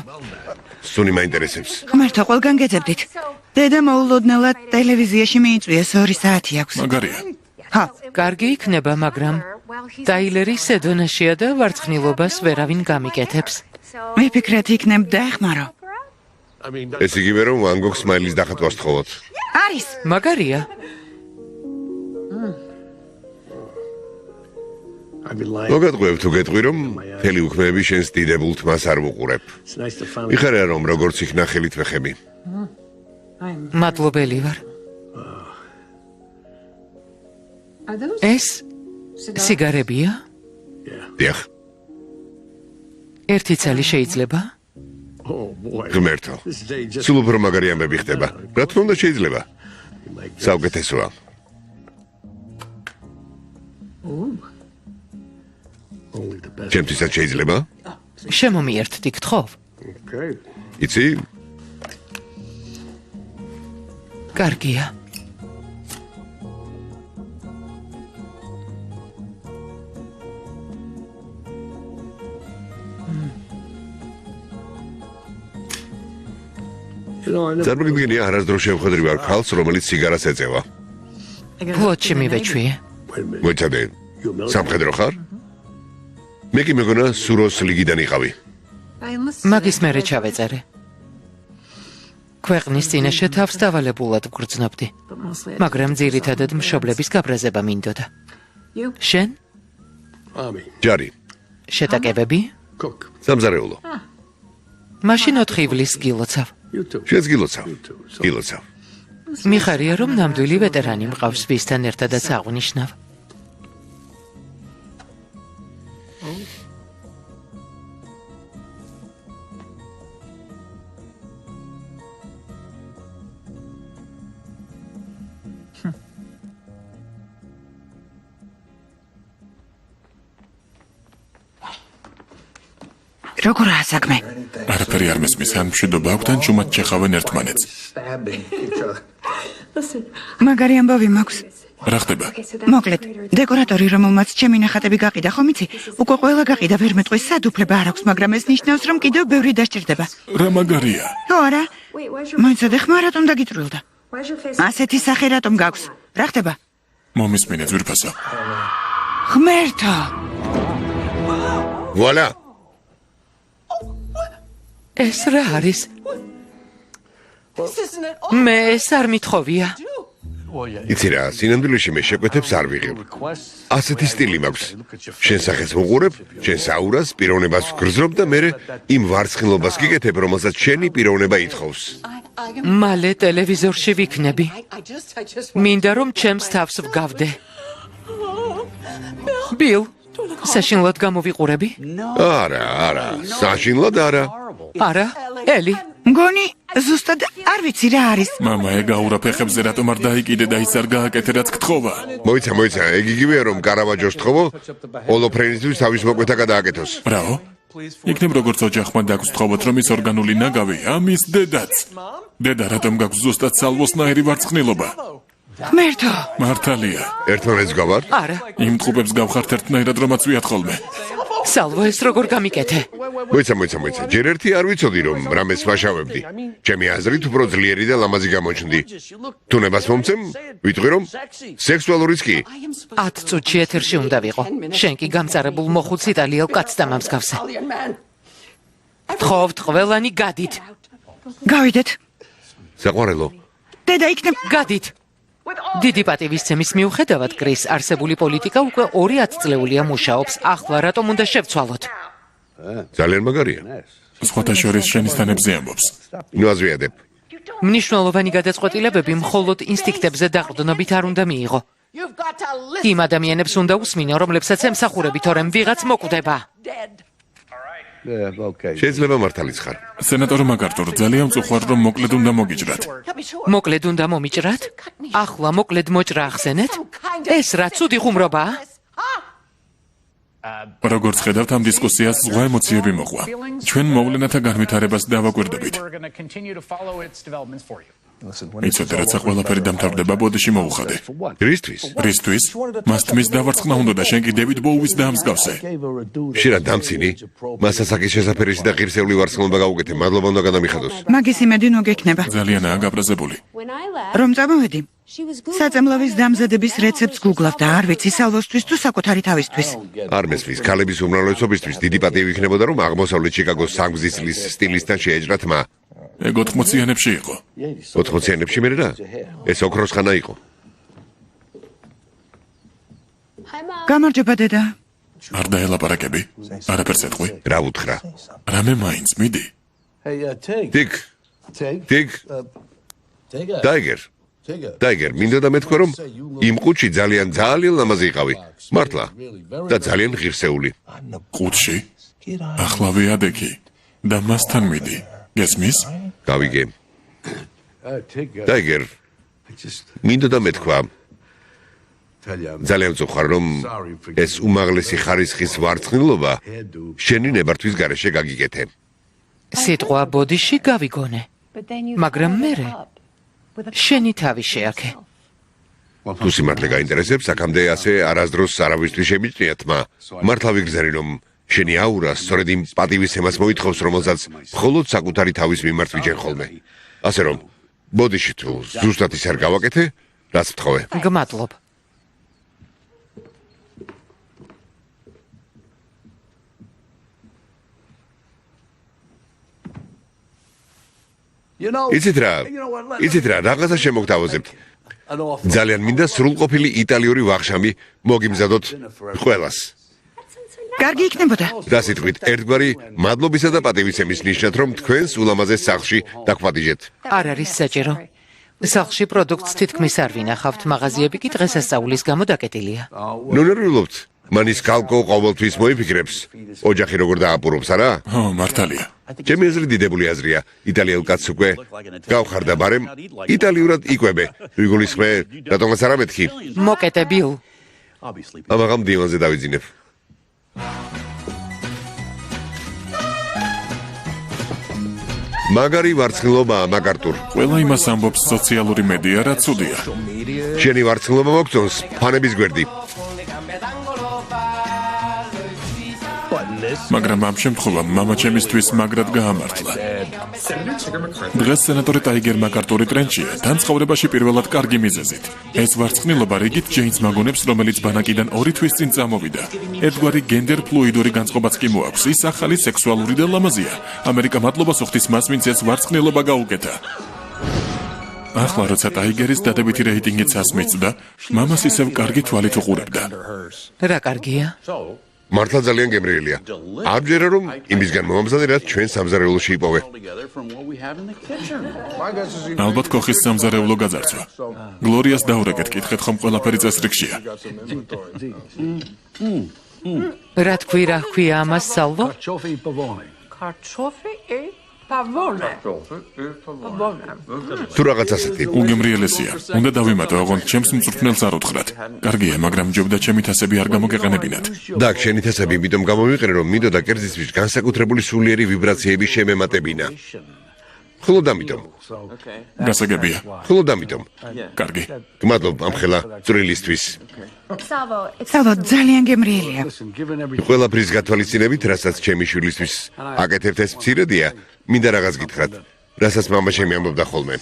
სუნი მაინტერესებს.
ღმერთო, ყველგან გეძებდით. დედა მოულოდნელად ტელევიზიაში მიიწვიეს 2 საათი აქვს.
მაგარია.
ხო,
კარგი იქნება, მაგრამ ტაილერი სედონაშია და ვარცხნილობას ვერავინ გამიკეთებს.
ვიფიქრეთ იქნებ დაეხმარო.
ეს იგივე რომ ვან გოგს სმაილის დახატვას თხოვოთ.
არის.
მაგარია.
მოგატყვევ თუ გეტყვი რომ მთელი უქმეები შენს დიდებულ თმას არ ვუყურებ. მიხარია რომ როგორც იქ ნახელით ვეხები.
მადლობელი ვარ. ეს სიგარებია?
დიახ,
ერთი ცალი შეიძლება?
ღმერთო. სულ უფრო მაგარი ამბები ხდება. რა თქმა უნდა შეიძლება. საუკეთესოა. ჩემთვისაც შეიძლება?
შემომიერთდი, გთხოვ?
იცი?
კარგია.
წარმოგიდგენია არასდროს შევხვედრი ვარ ქალს, რომელიც სიგარას ეწევა.
ფლოტში მივეჩვიე.
მოიცადე, სამხედრო ხარ? მე კი მეგონა სუროს ლიგიდან იყავი.
მაგის მერე ჩავეწერე. ქვეყნის წინაშე თავს დავალებულად ვგრძნობდი, მაგრამ ძირითადად მშობლების გაბრაზება მინდოდა. შენ?
ჯარი,
შეტაკებები?
სამზარეულო.
მაშინ 4 ივლისს გილოცავ.
შენს გილოცავ. გილოცავ.
მიხარია რომ ნამდვილი ვეტერანი მყავს, ვისთან ერთადაც აღვნიშნავ.
როგორაა საქმე?
არაფერი არ მესმის, ან მშვიდობა აქვთ, ან ჩუმად ჩეხავენ ერთმანეთს.
მაგარი ამბავი მაქვს.
რა ხდება?
მოკლედ, დეკორატორი, რომელმაც ჩემი ნახატები გაყიდა, ხომ იცი? უკვე ყველა გაყიდა, ვერ მეტყვის, სადუფლება არ აქვს, მაგრამ ეს ნიშნავს, რომ კიდევ ბევრი დასჭირდება.
რა მაგარია?
ხო, არა? მოიცადე ხმა რატომ დაგიწრილდა? ასეთი სახე რატომ გაქვს? რა ხდება?
მომისმინე ძვირფასო.
ღმერთო!
ვუალა!
ეს რა არის? მე ეს არ მithოვია.
იცი რა, სინამდვილეში მე შეკვეთებს არ ვიღებ. ასეთი სტილი მაქვს. შენ სახეს ვუყურებ, შენ საურას, პიროვნებას ვგრძნობ და მე იმ ვარცხნილობას გიკეთებ, რომელსაც შენი პიროვნება ითხოვს.
მალე ტელევიზორში ვიქნები. მინდა რომ ჩემს თავს ვგავდე. ბილ, საშინლად გამოვიყურები?
არა, საშინლად არა.
არა, ელი.
მგონი, ზუსტად არ ვიცი რა არის.
მამა ეგაურა ფეხებზე რატომ არ დაიკიდე და ის არ გააკეთე რაც გთხოვა.
მოიცა, ეგ იგივეა რომ კარავაჯოს თხოვო, ოლოფრენისთვის თავის მოკვეთა გადააკეთოს.
ბრავო. იქნებ როგორც ოჯახმა დაგსთხოვოთ რომ ის ორგანული ნაგავი ამის დედაც. დედა რატომ გაქვს ზუსტად სალვოსნაირი ვარცხნილობა?
ღმერთო!
მართალია.
ერთმანეთს გავარ?
არა.
იმ ტყუპებს გავხართ ერთნაირად რომაც ვიათ ხოლმე.
სალვო, ეს როგორ გამიკეთე?
მოიცა, ჯერ ერთი არ ვიცოდი რომ რამეს ვაშავებდი. ჩემი აზრით უფრო ძლიერი და ლამაზი გამოჩნდი. თუ ნებას მომცემ, ვიტყვი რომ სექსუალურიც კი.
10 წუთში ეთერში უნდა ვიყო. შენ კი გამწარებულ მოხუც იტალიელ კაცს დამამსგავსე. გთხოვთ, ყველანი გადით.
გავიდეთ.
საყვარელო,
დედა იქნებ
გადით. დიდი პატივისცემის მიუხედავად კრის არსებული პოლიტიკა უკვე 2 წლეულია მუშაობს. ახლა რატომ უნდა შევცვალოთ?
ძალიან მაგარია.
სხვათა შორის შენისთანებზე ამბობს.
ნუ აზრიადებ.
მნიშვნელოვანი გადაწყვეტილებები მხოლოდ ინსტინქტებზე დაყრდნობით არ უნდა მიიღო. იმ ადამიანებს უნდა უსმინო, რომლებსაც ემსახურები, თორემ ვიღაც მოკვდება.
შეიძლება მართალიც ხარ.
სენატორ მაგარტურ, ძალიან მწუხვარ, რომ მოკლედ უნდა მოგიჭრათ.
მოკლედ უნდა მომიჭრათ? ახლა მოკლედ მოჭრა ახსენეთ? ეს რა ცუდი ხუმრობაა?
როგორც ხედავთ, ამ დისკუსიას ზღვა ემოციები მოყვა. ჩვენ მოვლენათა განვითარებას დავაკვირდებით. იცოდე, რაცა ყველაფერი დამთავრდება, ბოდიში მოუხადე.
რისთვის?
რისთვის? მას თმის დავარცხნა უნდა და შენ კი დევიდ ბოუის დაამსგავსე.
შენ რა დამცინი? მას ასაკის შესაფერისი და ღირსეული ვარცხლობა გაუკეთე. მადლობა უნდა განამიხადოს.
მაგის იმედი ნუ გექნება.
ძალიანაა გაბრაზებული.
რომ წამოვედი. საწამლავის დამზადების რეცეპტს გუგლავ და არ ვიცი სალვოსთვის თუ საკუთარი თავისთვის.
არ მესმის, ქალების უმრავლესობისთვის დიდი პატივი იქნებოდა, რომ აღმოსავლეთ ჩიკაგოს სამგზის წლის სტილისთან შეეჭრა თმა.
ეგ 80-იანებში იყო.
80-იანებში მე რა? ეს ოქროს ხანა იყო.
გამარჯობა დედა.
არ დაელაპარაკები? არაფერს ეთყვი?
რა უთხრა?
რამე მაინც, მიდი.
დიკ. დაიგერ, მინდა და მეთქვა, რომ იმ ყუთში ძალიან ლამაზი იყავი. მართლა. და ძალიან ღირსეული.
ყუთში? ახლა ვიადექი და მასთან მიდი. გესმის?
გავიგე. დაიგერ. მინდა და მეთქვა. ძალიან მწუხარ, რომ ეს უმაღლესი ხარისხის ვარცხნილობა შენი ნებართვის გარეშე გაგიკეთე.
სიტყვა ბოდიში გავიგონე. მაგრამ მერე შენი თავი შეაქე.
თუ სიმართლე გაინტერესებს, აქამდე ასე არასდროს არავისთვის შემიჭრია თმა. მართლა ვიგრძელი, რომ შენი აურა სწორედ იმ პატივისცემას მოითხოვს, რომელსაც მხოლოდ საკუთარი თავის მიმართ ვიჯენ ხოლმე. ასე რომ, ბოდიში თუ ზუსტად ის არ გავაკეთე, რაც ვთხოვე.
გმადლობ.
იცით რა, რაღაცა შემოგთავაზებთ. ძალიან მინდა სრულყოფილი იტალიური ვახშამი მოგიმზადოთ ყველას.
კარგი იქნებოდა.
და სიტყვით, ერთგვარი მადლობისა და პატივისცემის ნიშნად, რომ თქვენს ულამაზეს სახლში დაგვხმადიჟეთ.
არ არის საჭირო. სახლში პროდუქტს თითქმის არ ვინახავთ, მაღაზიები კი დღესასწაულის გამო დაკეტილია.
ნუ ნერვიულობთ. მანის კალკო ყოველთვის მოიფიქრებს. ოჯახი როგორ დააპურობს, არა?
ო, მართალია.
ჩემი აზრით დიდებული აზრია. იტალიელ კაცს უკვე გავხარდა, ბარემ იტალიურად იკვებე. ვიგულისხმე, რატომაც არ ამეთქი?
მოკეტე ბილ.
ამაღამ დივანზე დავიძინებ. მაგარი ვარცხნილობაა, მაგარტურ.
ყველა იმას ამბობს სოციალური მედია, რაც ცუდია.
შენი ვარცხნილობა მოგწონს, ფანების გვერდი.
მაგრამ ამ შემთხვევამ მამა ჩემისთვის მაგრად გაამართლა. დღეს სენატორი ტაიგერ მაკარტური ტრენჩია, თან ცხოვრებაში პირველად კარგი მიზეზით. ეს ვარცხნილობა რიგით ჯეინს მაგონებს, რომელიც ბანაკიდან 2 თვის წინ წამოვიდა. ერთგვარი გენდერ ფლუიდური განწყობაც კი მოაქვს. ის ახალი სექსუალური და ლამაზია. ამერიკა მადლობას უხდის მას, ვინც ეს ვარცხნილობა გაუკეთა. ახლა როცა ტაიგერის დადებითი რეიტინგიც ასმეცდა, მამას ისევ კარგი თვალით უყურებდა.
რა კარგია?
მართლა ძალიან გემრიელია. ამჯერა რომ იმისგან მომამზადე, რაც ჩვენ სამზარეულოში იპოვე.
ალბათ კოხის სამზარეულო გაძარცვა. გლორიას დაურეკეთ, კითხეთ ხომ ყველაფერი წესრიგშია.
რა თქვია ამას სალვო?
თუ რაღაც ასეთი.
უგემრიელესია. უნდა დავიმატო, ოღონდ ჩემს მწვრთნელს არ უთხრათ. კარგია, მაგრამ ჯობდა ჩემი თასები არ გამოგეყენებინათ.
დაკ, შენი თასები იმიტომ გამომიყენე, რომ მინდოდა კერძისთვის განსაკუთრებული სულიერი ვიბრაციები შემემატებინა. მხოლოდ ამიტომ.
გასაგებია.
მხოლოდ ამიტომ.
კარგი.
გმადლობ ამ ხელა წვრილისთვის.
სალვო, ძალიან გემრიელია.
ყველაფრის გათვალისწინებით, რასაც ჩემი შვილისთვის აკეთებთ, ეს მცირედია. მინდა რაღაც გითხრათ, რასაც მამა ჩემი ამბობდა ხოლმე.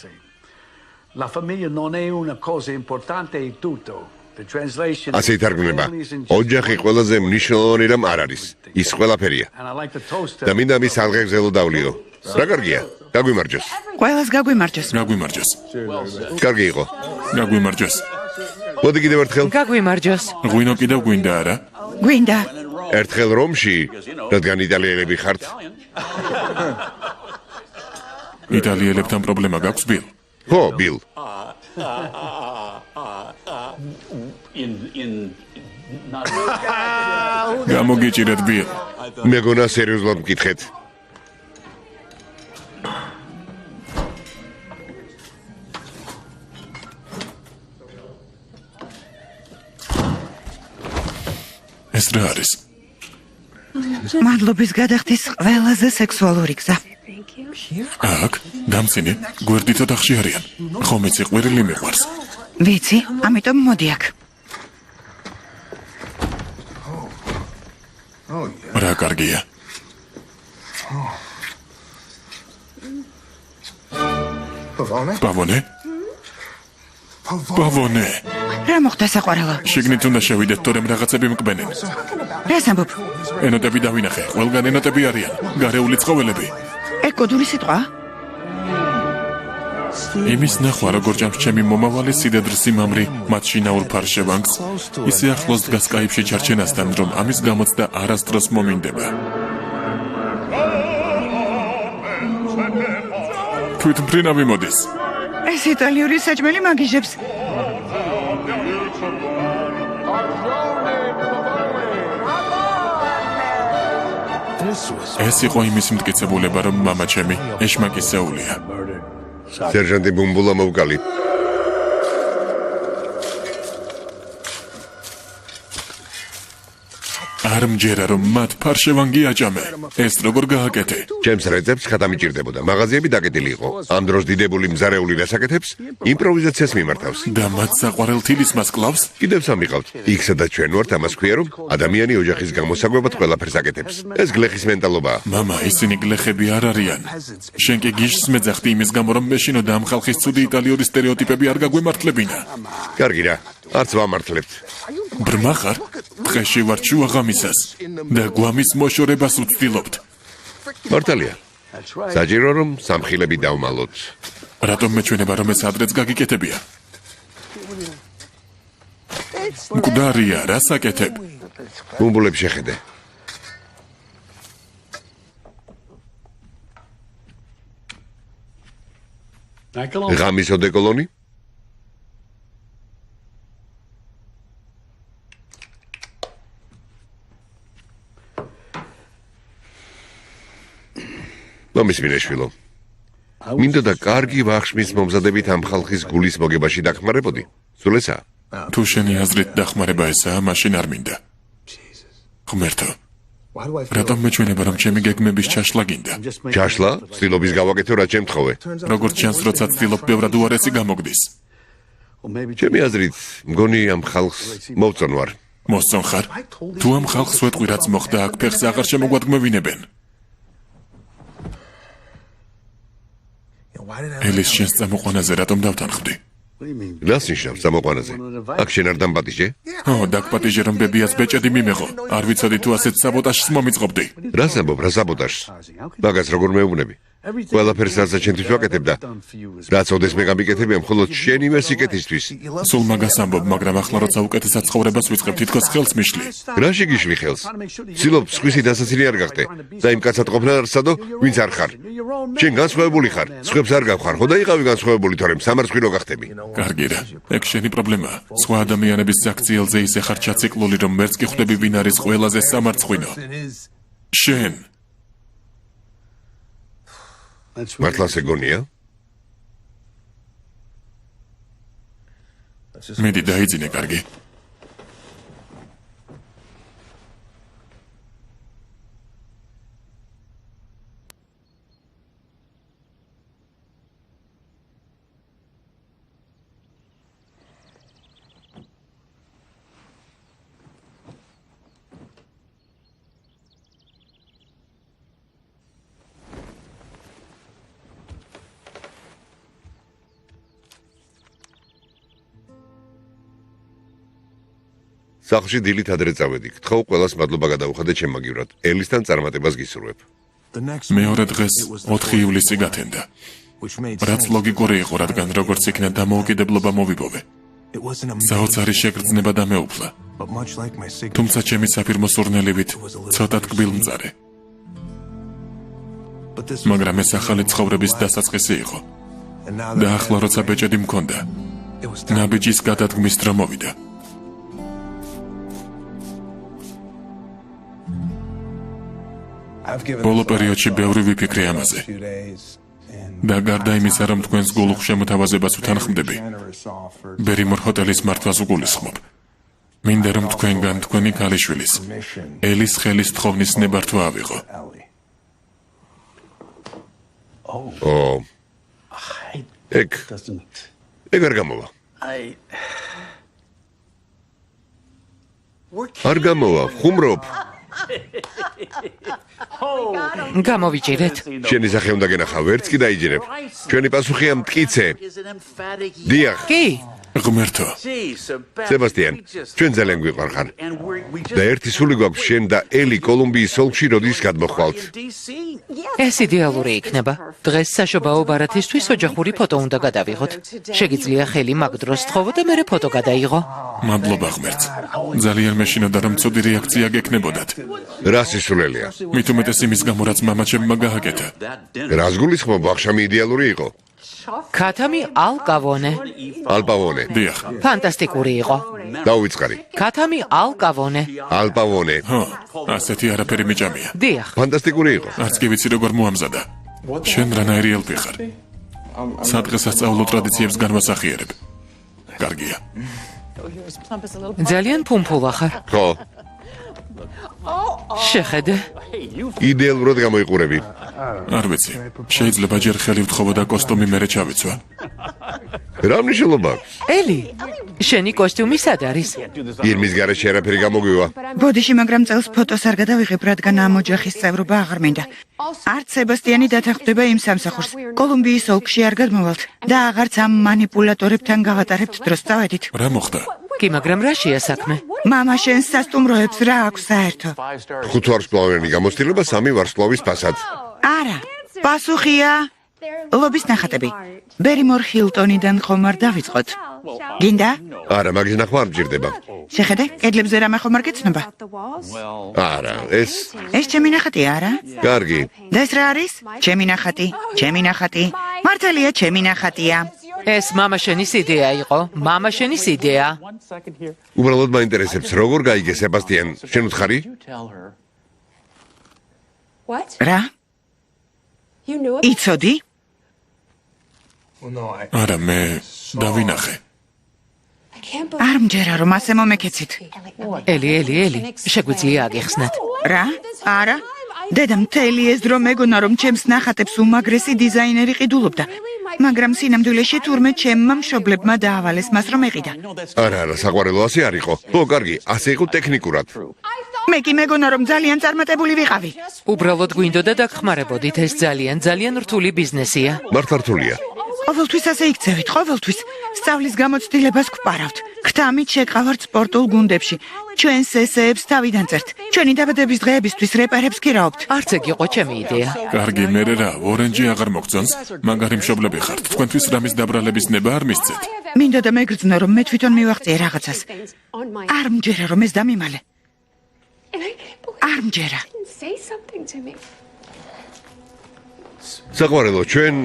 La famiglia non è una cosa importante in tutto.
ასე ითარგმნება. ოჯახი ყველაზე მნიშვნელოვანი რამ არ არის. ის ყველაფერია. და მინდა მის ალღეგზელო დავლიო. რა კარგია? გაგვიმარჯოს.
ყველას გაგვიმარჯოს.
გაგვიმარჯოს.
კარგი იყო.
გაგვიმარჯოს.
მოდი კიდევ ერთხელ.
გაგვიმარჯოს.
ღვინო კიდევ გვინდა არა?
გვინდა.
ერთხელ რომში, რადგან იტალიელები ხართ.
იტალიელებთან პრობლემა გაქვს ბილ?
ხო, ბილ.
გამოგიჭირეთ ბილ.
მეგონა სერიოზულად მკითხეთ.
ეს რა არის?
მადლობის გადახდის ყველაზე სექსუალური გზა.
აქ, დამცინი, გვერდით ოთახში არიან. ხომ იცი ყვირილი მიყვარს.
ვიცი, ამიტომ მოდი აქ.
რა კარგია. პავონე? პავონე.
რა მოხდა საყვარელო?
შიგნით უნდა შევიდეთ, თორემ რაღაცები მკბენენ.
რას ამბობ?
ენოტები დავინახე, ყველგან ენოტები არიან. გარეული ცხოველები.
ეგ კოდური სიტყვა?
იმის ნახვა, როგორ ჭამს ჩემი მომავალი სიდედრის სიმამრი მათ შინაურ ფარშევანგს, ისე ახლოს დგას კაიფში ჩარჩენასთან, რომ ამის გამოცდა არასდროს მომინდება. თვითმფრინავი მოდის.
ეს იტალიური საჭმელი მაგიჟებს.
ეს იყო იმის მტკიცებულება, რომ მამა ჩემი ეშმაკისეულია.
სერჟანტი ბუმბულა მოვკალი.
არ მჯერა, რომ მათ ფარშევანგი აჭამე. ეს როგორ გააკეთე?
ჩემს რეცეპტს ხატამიჭირდებოდა. მაღაზიები დაკეტილი იყო. ამ დროს დიდებული მზარეული რასაკეთებს? იმპროვიზაციას მიმართავს.
და მათ საყვარელ თილისმას კლავს?
კიდევ სამი ყავთ. იქ სადაც ჩვენ ვართ, ამას ქვია, რომ ადამიანი ოჯახის გამოსაგვებად ყველაფერს აკეთებს. ეს გლეხის მენტალობაა.
მამა, ისინი გლეხები არ არიან. შენ კი გიშს მეძახდი იმის გამო, რომ მეშინოდა ამ ხალხის ცუდი იტალიური სტერეოტიპები არ გაგვემართლებინა.
კარგი რა, არც ვამართლებთ.
ბრმა ხარ? დღეში ვარ შუა ღამისას და გვამის მოშორებას ვცდილობთ.
მართალია. საჭირო რომ სამხილები დავმალოთ.
რატომ მეჩვენება, რომ ეს ადრეც გაგიკეთებია? მკვდარია, რა საკეთებ?
ბუმბულებს შეხედე. ღამის ოდეკოლონი? მომისმინეშვილო. მინდოდა კარგი ვახშმის მომზადებით ამ ხალხის გულის მოგებაში დახმარებოდი. სულ ესაა?
თუ შენი აზრით დახმარება ესაა, მაშინ არ მინდა. ღმერთო, რატომ მეჩვენება, რომ ჩემი გეგმების ჩაშლა გინდა?
ჩაშლა? ცდილობის გავაკეთო, რაც შემთხოვე.
როგორც ჩანს, როცა ცდილობ, ბევრად უარესი გამოგდის.
ჩემი აზრით, მგონი ამ ხალხს მოვწონ ვარ.
მოსწონ ხარ? თუ ამ ხალხს ვეტყვი, რაც მოხდა, აქ ფეხს აღარ შემოგვადგმევინებენ. ელის შენს წამოყვანაზე რატომ დავთანხმდი?
რას ნიშნავს წამოყვანაზე? აქ შენ არ დამპატიჟე?
ო, დაგპატიჟე, რომ ბებიას ბეჭედი მიმეღო. არ ვიცოდი თუ ასეთ საბოტაჟს მომიწყობდი.
რას ამბობ, რა საბოტაჟს? მაგას როგორ მეუბნები? ყველაფერს რასაც შენთვის ვაკეთებ და რაც ოდესმე გამიკეთებია მხოლოდ შენივე სიკეთისთვის.
სულ მაგას ამბობ, მაგრამ ახლა როცა უკეთესად ცხოვრებას ვიწყებ, თითქოს ხელს მიშლი.
რა შეგიშლი ხელს? ცდილობ სხვისი დასაცინი არ გახდე და იმ კაცად ყოფნა არსადო, ვინც არ ხარ. შენ განსხვავებული ხარ, სხვებს არ გავხარ, ხო და იყავი განსხვავებული, თორემ სამარცხვინო გახდები.
კარგი რა, ეგ შენი პრობლემაა. სხვა ადამიანების საქციელზე ისე ხარ ჩაციკლული, რომ ვერც კი ხვდები ვინ არის ყველაზე სამარცხვინო. შენ.
მართლა სეგონია?
მიდი დაიძინე, კარგი.
სახლში დილით ადრე წავედი. გთხოვ ყველას მადლობა გადაუხადე ჩემ მაგივრად. ელისთან წარმატებას გისურვებ.
მეორე დღეს 4 ივლისი გათენდა. რაც ლოგიკური იყო, რადგან როგორც იქნა დამოუკიდებლობა მოვიპოვე. საოცარი შეგრძნება და მეუფლა. თუმცა ჩემი საფირმო სურნელივით ცოტა ტკბილმწარე. მაგრამ ეს ახალი ცხოვრების დასაწყისი იყო. და ახლა როცა ბეჭედი მქონდა, ნაბიჯის გადადგმის დრო მოვიდა. ბოლო პერიოდში ბევრი ვიფიქრე ამაზე. და გარდა იმისა, რომ თქვენს გულუხ შემოთავაზებას უთანხმდები, ბერიმორ ჰოტელის მართვას უგულისხმობ. მინდა რომ თქვენგან თქვენი ქალიშვილის, ელის ხელის თხოვნის ნებართვა ავიღო. ეგ არ გამოვა. არ გამოვა, ხუმრობ.
გამოვიჭირეთ.
შენი სახე უნდა გენახა, ვერც კი დაიჯერებ. ჩვენი პასუხია მტკიცე. დიახ.
კი.
ღმერთო.
სებასტიან, ჩვენ ძალიან გვიყვარხარ. და ერთი სული გვაქვს შენ და ელი კოლუმბიის ოლქში როდის გადმოხვალთ.
ეს იდეალური იქნება. დღეს საშობაო ბარათისთვის ოჯახური ფოტო უნდა გადავიღოთ. შეგიძლია ხელი მაგ დროს თხოვო და მერე ფოტო გადაიღო.
მადლობა ღმერთს. ძალიან მეშინოდა რომ ცუდი რეაქცია გექნებოდათ.
რა სისულელია?
მით უმეტეს იმის გამო, რაც მამაჩემმა გააკეთა.
რას გულისხმობ, აღშამი იდეალური იყო?
ქათამი ალკავონე.
ალპავონე.
დიახ.
ფანტასტიკური იყო.
დაუვიწყარი.
ქათამი ალკავონე.
ალპავონე.
ხო, ასეთი არაფერი მიჭამია.
დიახ.
ფანტასტიკური იყო.
არც კი ვიცი როგორ მოამზადა. შენ რანაირი ელფი ხარ? სადღესასწაულო ტრადიციებს განვასახიერებ. კარგია.
ძალიან ფუმფულა ხარ.
ხო,
შეხედე.
იდეალურად გამოიყურები.
არ ვიცი. შეიძლება ჯერ ხელი ვთხოვო და კოსტუმი მერე ჩავიცვა.
რა მნიშვნელობა?
ელი, შენი კოსტიუმი სად არის?
ირმის გარეშე არაფერი გამოგვივა.
ბოდიში, მაგრამ წელს ფოტოს არ გადავიღებ, რადგან ამ ოჯახის წევრობა აღარ მინდა. არც სებასტიანი დათანხმდება იმ სამსახურს. კოლუმბიის ოლქში არ გადმოვალთ და აღარც ამ მანიპულატორებთან გავატარებთ დროს. წავედით.
რა მოხდა?
კი, მაგრამ რაშია საქმე?
მამა შენ სასტუმროებს რა აქვს საერთო?
5 ვარსკვლავიანი გამოცდილება 3 ვარსკვლავის ფასად.
არა, პასუხია ლობის ნახატები. ბერიმორ ჰილტონიდან ხომ არ დავიწყოთ? გინდა?
არა, მაგის ნახვა არ მჭირდება.
შეხედე, კედლებზე რამე ხომ არ გეცნობა?
არა, ეს
ჩემი ნახატია, არა?
კარგი.
და ეს რა არის? ჩემი ნახატი, ჩემი ნახატი. მართალია, ჩემი ნახატია.
ეს მამაშენის იდეა იყო. მამაშენის იდეა.
უბრალოდ მაინტერესებს, როგორ გაიგე სებასტიან, შენ უთხარი?
რა?
You knew it?
იცოდი?
არა, მე დავინახე.
I can't believe
არ მჯერა რომ ასე მომეკეცით.
ელი, შეგვიძლია აგეხსნათ.
რა? არა? დედა მთელი ეს დრო მეგონა რომ ჩემს ნახატებს უმაგრესი დიზაინერი ყიდულობდა. მაგრამ სინამდვილეში თურმე ჩემმა მშობლებმა დაავალეს მას რომ ეყიდა.
არა, საყვარელო ასე არ იყო. ხო, კარგი, ასე იყო ტექნიკურად.
მე კი მეგონა რომ ძალიან წარმატებული ვიყავი.
უბრალოდ გვინდოდა დაგხმარებოდით, ეს ძალიან რთული ბიზნესია.
მართლა რთულია.
ყოველთვის ასე იქცევით, ყოველთვის. სწავლის გამოცდილებას გვპარავთ. ქთამით შეყავართ სპორტულ გუნდებში. ჩვენს ესეებს თავიდან წერთ. ჩვენი დაბადების დღეებისთვის რეპერებს გირაობთ.
არც ეგ იყო ჩემი იდეა.
კარგი, მერე რა, ორენჯი აღარ მოგწონს? მაგარი მშობლები ხართ. თქვენთვის რამის დაბრალების ნება არ მისცეთ.
მინდოდა მეგრძნო რომ მე თვითონ მივაღწიე რაღაცას.
things on my
არ მჯერა რომ ეს დამიმალე.
and I can't believe
არ მჯერა.
you didn't say something to me.
საყვარელო, ჩვენ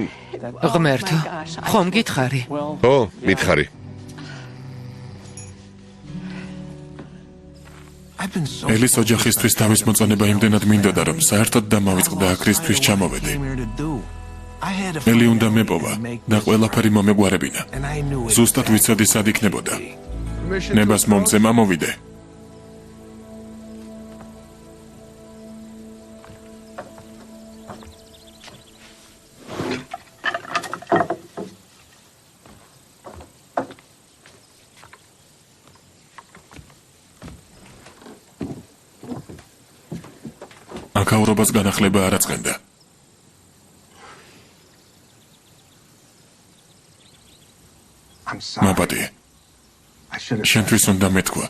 ღმერთო, ხომ გითხარი?
ხო, მითხარი.
ელის ოჯახისთვის თავის მოწონება იმდენად მინდოდა, რომ საერთოდ დამავიწყდა აქრისთვის ჩამოვედი. ელი უნდა მეპოვა და ყველაფერი მომეგვარებინა. ზუსტად ვიცოდი სად იქნებოდა. ნებას მომცე მამოვიდე. აკაურობას განახლება არ აწყენდა. მაპატი, შენთვის უნდა მეთქვა.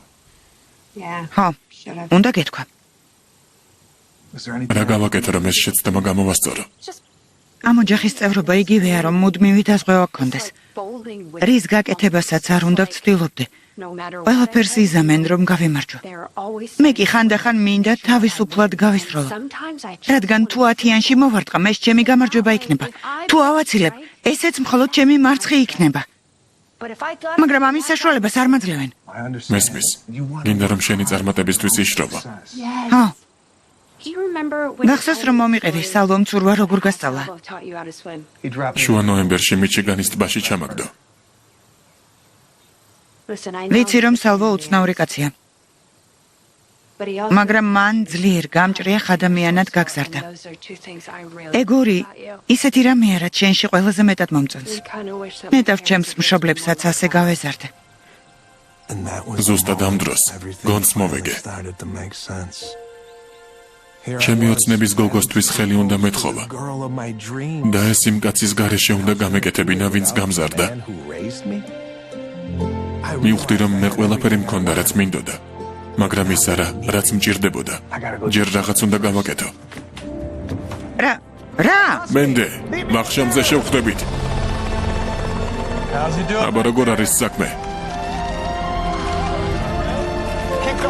ხო, უნდა გეთქვა.
რა გავაკეთო, რომ ეს შეცდომა გამოვასწორო?
ამ ოჯახის წევრობა იგივეა, რომ მუდმივი დაზღვევა გქონდეს. რის გაკეთებასაც არ უნდა ვცდილობდე. ყველაფერს იზამენ, რომ გავიმარჯვა. მე კი ხანდახან მინდა თავისუფლად გავისროლო. რადგან თუ 10-იანში მოვარტყა, ეს ჩემი გამარჯვება იქნება. თუ ავაცილებ, ესეც მხოლოდ ჩემი მარცხი იქნება. მაგრამ ამის საშუალებას არ მაძლევენ.
მესმის. გინდა რომ შენი წარმატებისთვის იშრობა.
ხო. გახსოვს რომ მომიყევი სალვომ ცურვა როგორ გასწავლა.
შუა ნოემბერში მიჩიგანის ტბაში ჩამაგდო.
ვიცი რომ სალვო უცნაური კაცია. მაგრამ მან ძლიერ გამჭრია ადამიანად გაგზარდა. ეგორი ისეთი რამეა, რაც შენში ყველაზე მეტად მომწონს. ნეტავ ჩემს მშობლებსაც ასე გავეზარდე.
ზუსტად ამ დროს გონს მოვეგე. ჩემი ოცნების გოგოსთვის ხელი უნდა მეთხოვა. და ეს იმ კაცის გარეშე უნდა გამეკეთებინა, ვინც გამზარდა. მივხვდი რომ მე ყველაფერი მქონდა, რაც მინდოდა. მაგრამ ის არა, რაც მჭირდებოდა. ჯერ რაღაც უნდა გავაკეთო.
რა?
მენდე, მახშამზე შევხვდებით. აბა როგორ არის საქმე?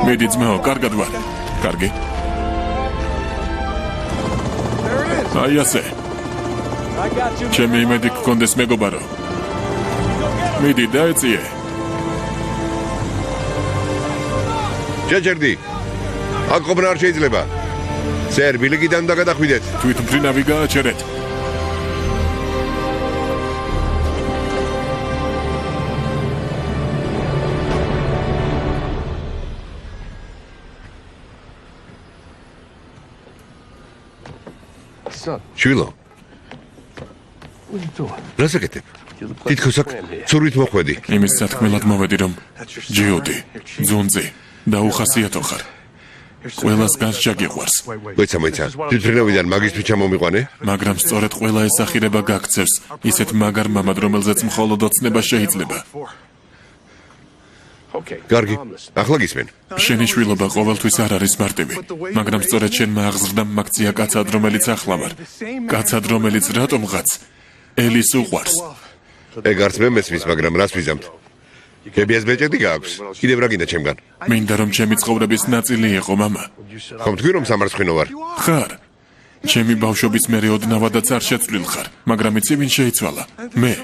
მიდი ძმაო, კარგად ვარ. კარგი. აი ასე. ჩემი იმედი გქონდეს მეგობარო. მიდი დაეწიე.
ჯეჯერდი. აქ ყოფნა არ შეიძლება. სერ, ბილიკიდან უნდა გადახვიდეთ.
თვითმფრინავი გააჩერეთ.
შვილო. რა საკეთებ? თითქოს აქ ცურვით მოხვედი.
იმის სათქმელად მოვედი, რომ ჯიუდი, ძუნძი და უხასიათო ხარ. ყველას განსჯა გიყვარს.
მოიცა, თვითმფრინავიდან მაგისთვის ჩამომიყვანე?
მაგრამ სწორედ ყველა ესახირება გაქცევს ისეთ მაგარ მამად, რომელზეც მხოლოდ ოცნება შეიძლება.
კარგი, ახლა გისმენ.
შენი შვილობა ყოველთვის არ არის მარტივი, მაგრამ სწორედ შენმა აღზრდა მაგცია კაცად, რომელიც ახლა ვარ. კაცად, რომელიც რატომღაც ელის უყვარს.
ეგ არც მე მესმის, მაგრამ რას ვიზამთ? გებიას ბეჭედი გააქვს. კიდევ რა გინდა ჩემგან?
მინდა რომ ჩემი ცხოვრების ნაწილი იყო, მამა.
ხომ თქვი რომ სამარცხვინო ვარ?
ხარ. ჩემი ბავშვობის მერე ოდნავადაც არ შეცვლილ ხარ, მაგრამ იცი ვინ შეიცვალა? მე.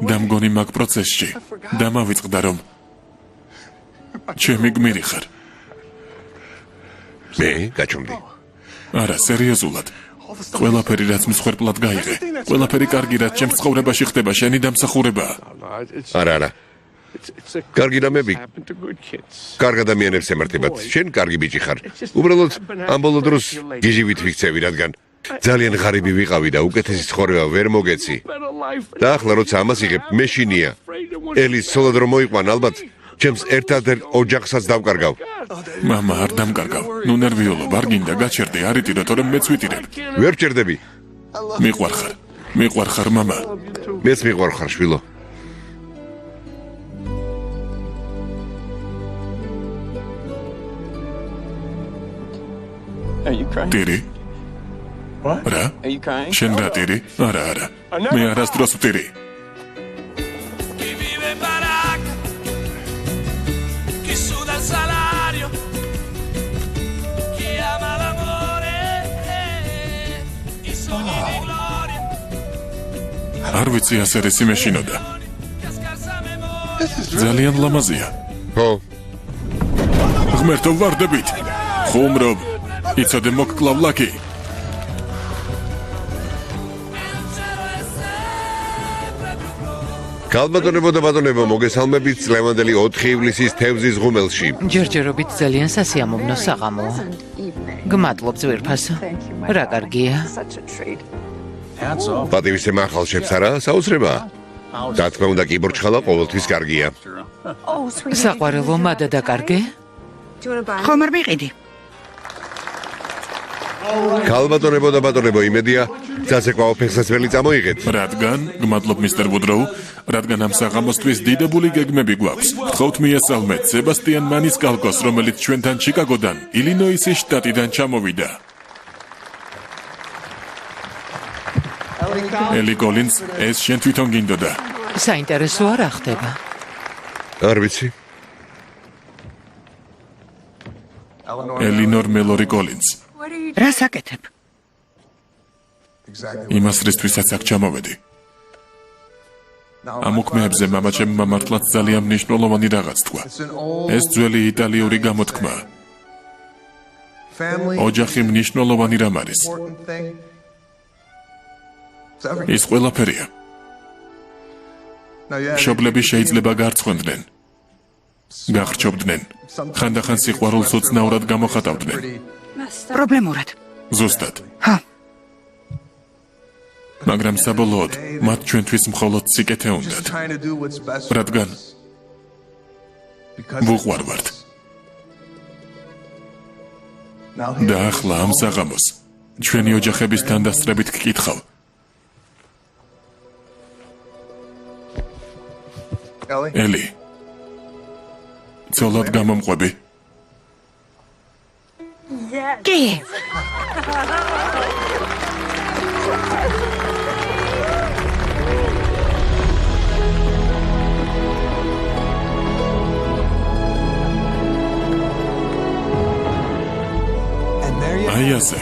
და მგონი მაგ პროცესში დამავიწყდა რომ ჩემი გმირი ხარ.
მე გაჩვენდი.
არა, სერიოზულად. ყველაფერი რაც მსხვერპლად გაიღე, ყველაფერი კარგი რაც ჩემს ცხოვრებაში ხდება, შენი დამსახურებაა.
არა. კარგი რამები კარგ ადამიანებს ემართებათ. შენ კარგი ბიჭი ხარ. უბრალოდ ამ ბოლო დროს გიჟივით ვიქცევი, რადგან ძალიან ღარიბი ვიყავი და უკეთესი ცხოვრება ვერ მოგეცი. და ახლა როცა ამას იღებ, მეშინია. ელის სოლად რომ მოიყვან, ალბათ ჩემს ერთადერთ ოჯახსაც დავკარგავ.
მამა, არ დამკარგავ. ნუ ნერვიულობ, არ გინდა გაჩერდე, არ იტირო, თორემ მეც ვიტირებ.
ვერ ვჭერდები.
მიყვარხარ, მამა.
მეც მიყვარხარ, შვილო.
ტირი? რა? შენ რა ტირი? არა. მე არასდროს ვტირი. არ ვიცი ასე რისი მეშინოდა. ძალიან ლამაზია.
ხო.
ღმერთო ვარდებით. ხუმრობ. იცოდე მოგკლავ ლაკი.
გალბატონებო და ბატონებო, მოგესალმებით წლევანდელი 4 ივლისის თევზის ღუმელში.
ჯერჯერობით ძალიან სასიამოვნო საღამოა. გმადლობ ძვირფასო. რა კარგია.
პატივისცემა ახალშებს არა საოცრებაა. და თქმა უნდა კი ბორჩხალა ყოველთვის კარგია.
საყვარელო მადა დაკარგე?
ხომ არ მიყიდი?
გალბატონებო და ბატონებო, იმედია სასეკვაო ფეხსაცმელი წამოიღეთ.
რადგან, გმადლობ მისტერ ვუდროუ, რადგან ამ საღამოსთვის დიდებული გეგმები გვაქვს. გთხოვთ მიესალმეთ სებასტიან მანისკალკოს, რომელიც ჩვენთან ჩიკაგოდან, ილინოისის შტატიდან ჩამოვიდა. ელი კოლინს, ეს შენ თვითონ გინდოდა.
საინტერესოა რა ხდება.
არ ვიცი.
ელინორ მელორი კოლინს.
რა საკეთებ?
იმას რისთვისაც აქ ჩამოვედი. ამ უქმეებზე მამაჩემმა მართლაც ძალიან მნიშვნელოვანი რაღაც თქვა. ეს ძველი იტალიური გამოთქმა. ოჯახი მნიშვნელოვანი რამ არის. ის ყველაფერია. მშობლები შეიძლება გარცხვენდნენ, გახრჩობდნენ, ხანდახან სიყვარულს უცნაურად გამოხატავდნენ.
პრობლემურად.
ზუსტად.
ჰა,
მაგრამ საბოლოოდ მათ ჩვენთვის მხოლოდ სიკეთე უნდათ, რადგან ვუყვარვართ. და ახლა ამ საღამოს ჩვენი ოჯახების თანდასწრებით გკითხავ. ელი, ცოლად გამომყვები?
კი.
აი ასე.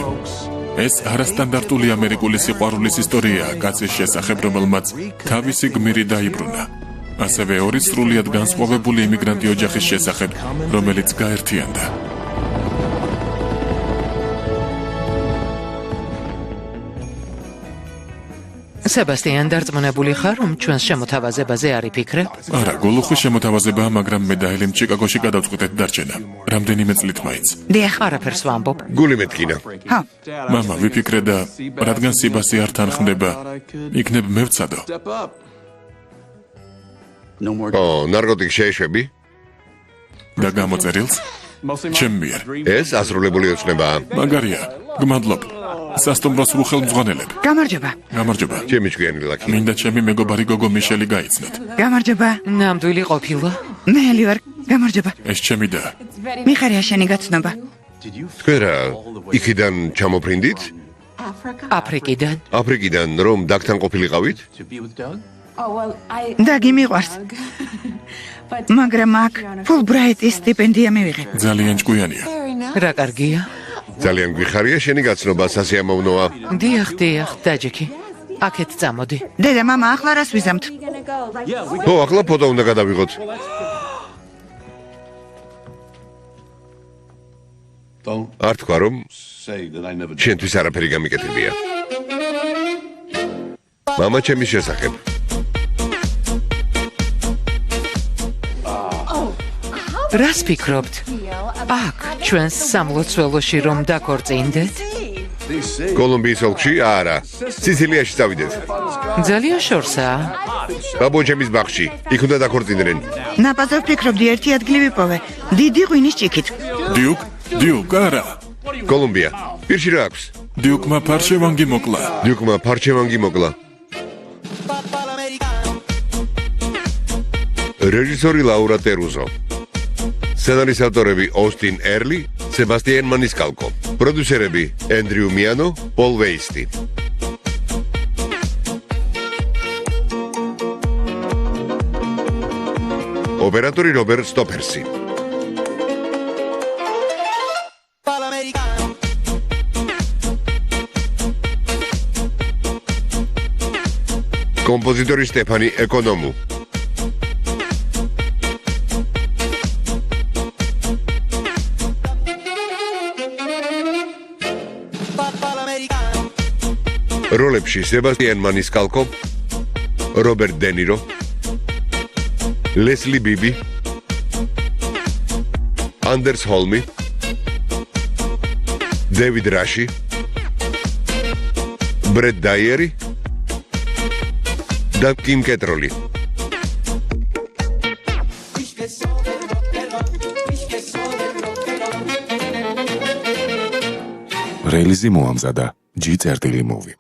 ეს არასტანდარტული ამერიკული სიყვარულის ისტორიაა კაცის შესახებ, რომელმაც თავისი გმირი დაიბრუნა. ასევე ორი სრულიად განსხვავებული იმიგრანტი ოჯახის შესახებ, რომელიც გაერთიანდა.
სებასტიან, დარწმუნებული ხარ, რომ ჩვენს შემოთავაზებაზე არ იფიქრებ?
არა, გულუხვის შემოთავაზებაა, მაგრამ მე და ელიმ ჩიკაგოში გადავწყვიტეთ დარჩენა. რამდენიმე წლით მაინც.
დიახ,
არაფერს ვამბობ.
გული მეტკინა.
ჰა,
მამა, ვიფიქრე და რადგან სიბასი არ თანხმდება, იქნებ მე ვცადო.
ნარკოტიკს შეეშვები?
და გამოწერილს? ჩემ მიერ.
ეს ასრულებული ოცნებაა.
მაგარია, გმადლობ. სასტუმროს უხელმძღვანელებ.
გამარჯობა.
გამარჯობა.
ჩემი ჭკვიანი ლაკი.
მინდა ჩემი მეგობარი გოგო მიშელი გაიცნოთ.
გამარჯობა.
ნამდვილი ყოფილა.
მე ელი ვარ. გამარჯობა.
ეს ჩემი და
მიხარია შენი გაცნობა.
თქვენ რა, იქიდან ჩამოფრინდით?
აფრიკიდან.
აფრიკიდან რომ დაგთან ყოფილიყავით?
დაგი მიყვარს. მაგრამ აქ ფულბრაიტის სტიპენდია მივიღე.
ძალიან ჭკვიანია.
რა კარგია.
ძალიან გვიხარია შენი გაცნობა, სასიამოვნოა.
დიახ, დაჯექი. აქეთ წამოდი.
დედა, მამა, ახლა რას ვიზამთ?
ო, ახლა ფოტო უნდა გადავიღოთ. არ თქვა რომ შენთვის არაფერი გამიკეთებია. მამა ჩემის შესახებ.
რას ფიქრობთ? აქ ჩვენს სამლოცველოში რომ დაქორწინდეთ?
კოლუმბიის ოლქში არა. სიცილიაში წავიდეთ.
ძალიან შორსაა.
ბაბუჩემის ბაღში. იქ უნდა დაქორწინდნენ.
ნაპაზე ვფიქრობდი ერთი ადგილი ვიპოვე. დიდი ღვინის ჭიქით.
დიუკ, არა.
კოლუმბია. პირში რა აქვს?
დიუკმა ფარშევანგი მოკლა.
დიუკმა ფარჩევანგი მოკლა. რეჟისორი ლაურა ტერუზო. სცენარის ავტორები ოსტინ ერლი, სებასტიან მანისკალკო. პროდიუსერები ენდრიუ მიანო, პოლ ვეისტი. ოპერატორი რობერტ სტოფერსი. კომპოზიტორი სტეფანი ეკონომუ. როლებში სებასტიან მანისკალკო, რობერტ დენირო, ლესლი ბიბი, ანდერს ჰოლმი, დევიდ რაში, ბრედ დაიერი და კიმ კეტროლი.
რელიზი მოამზადა G-წერტილი Movie.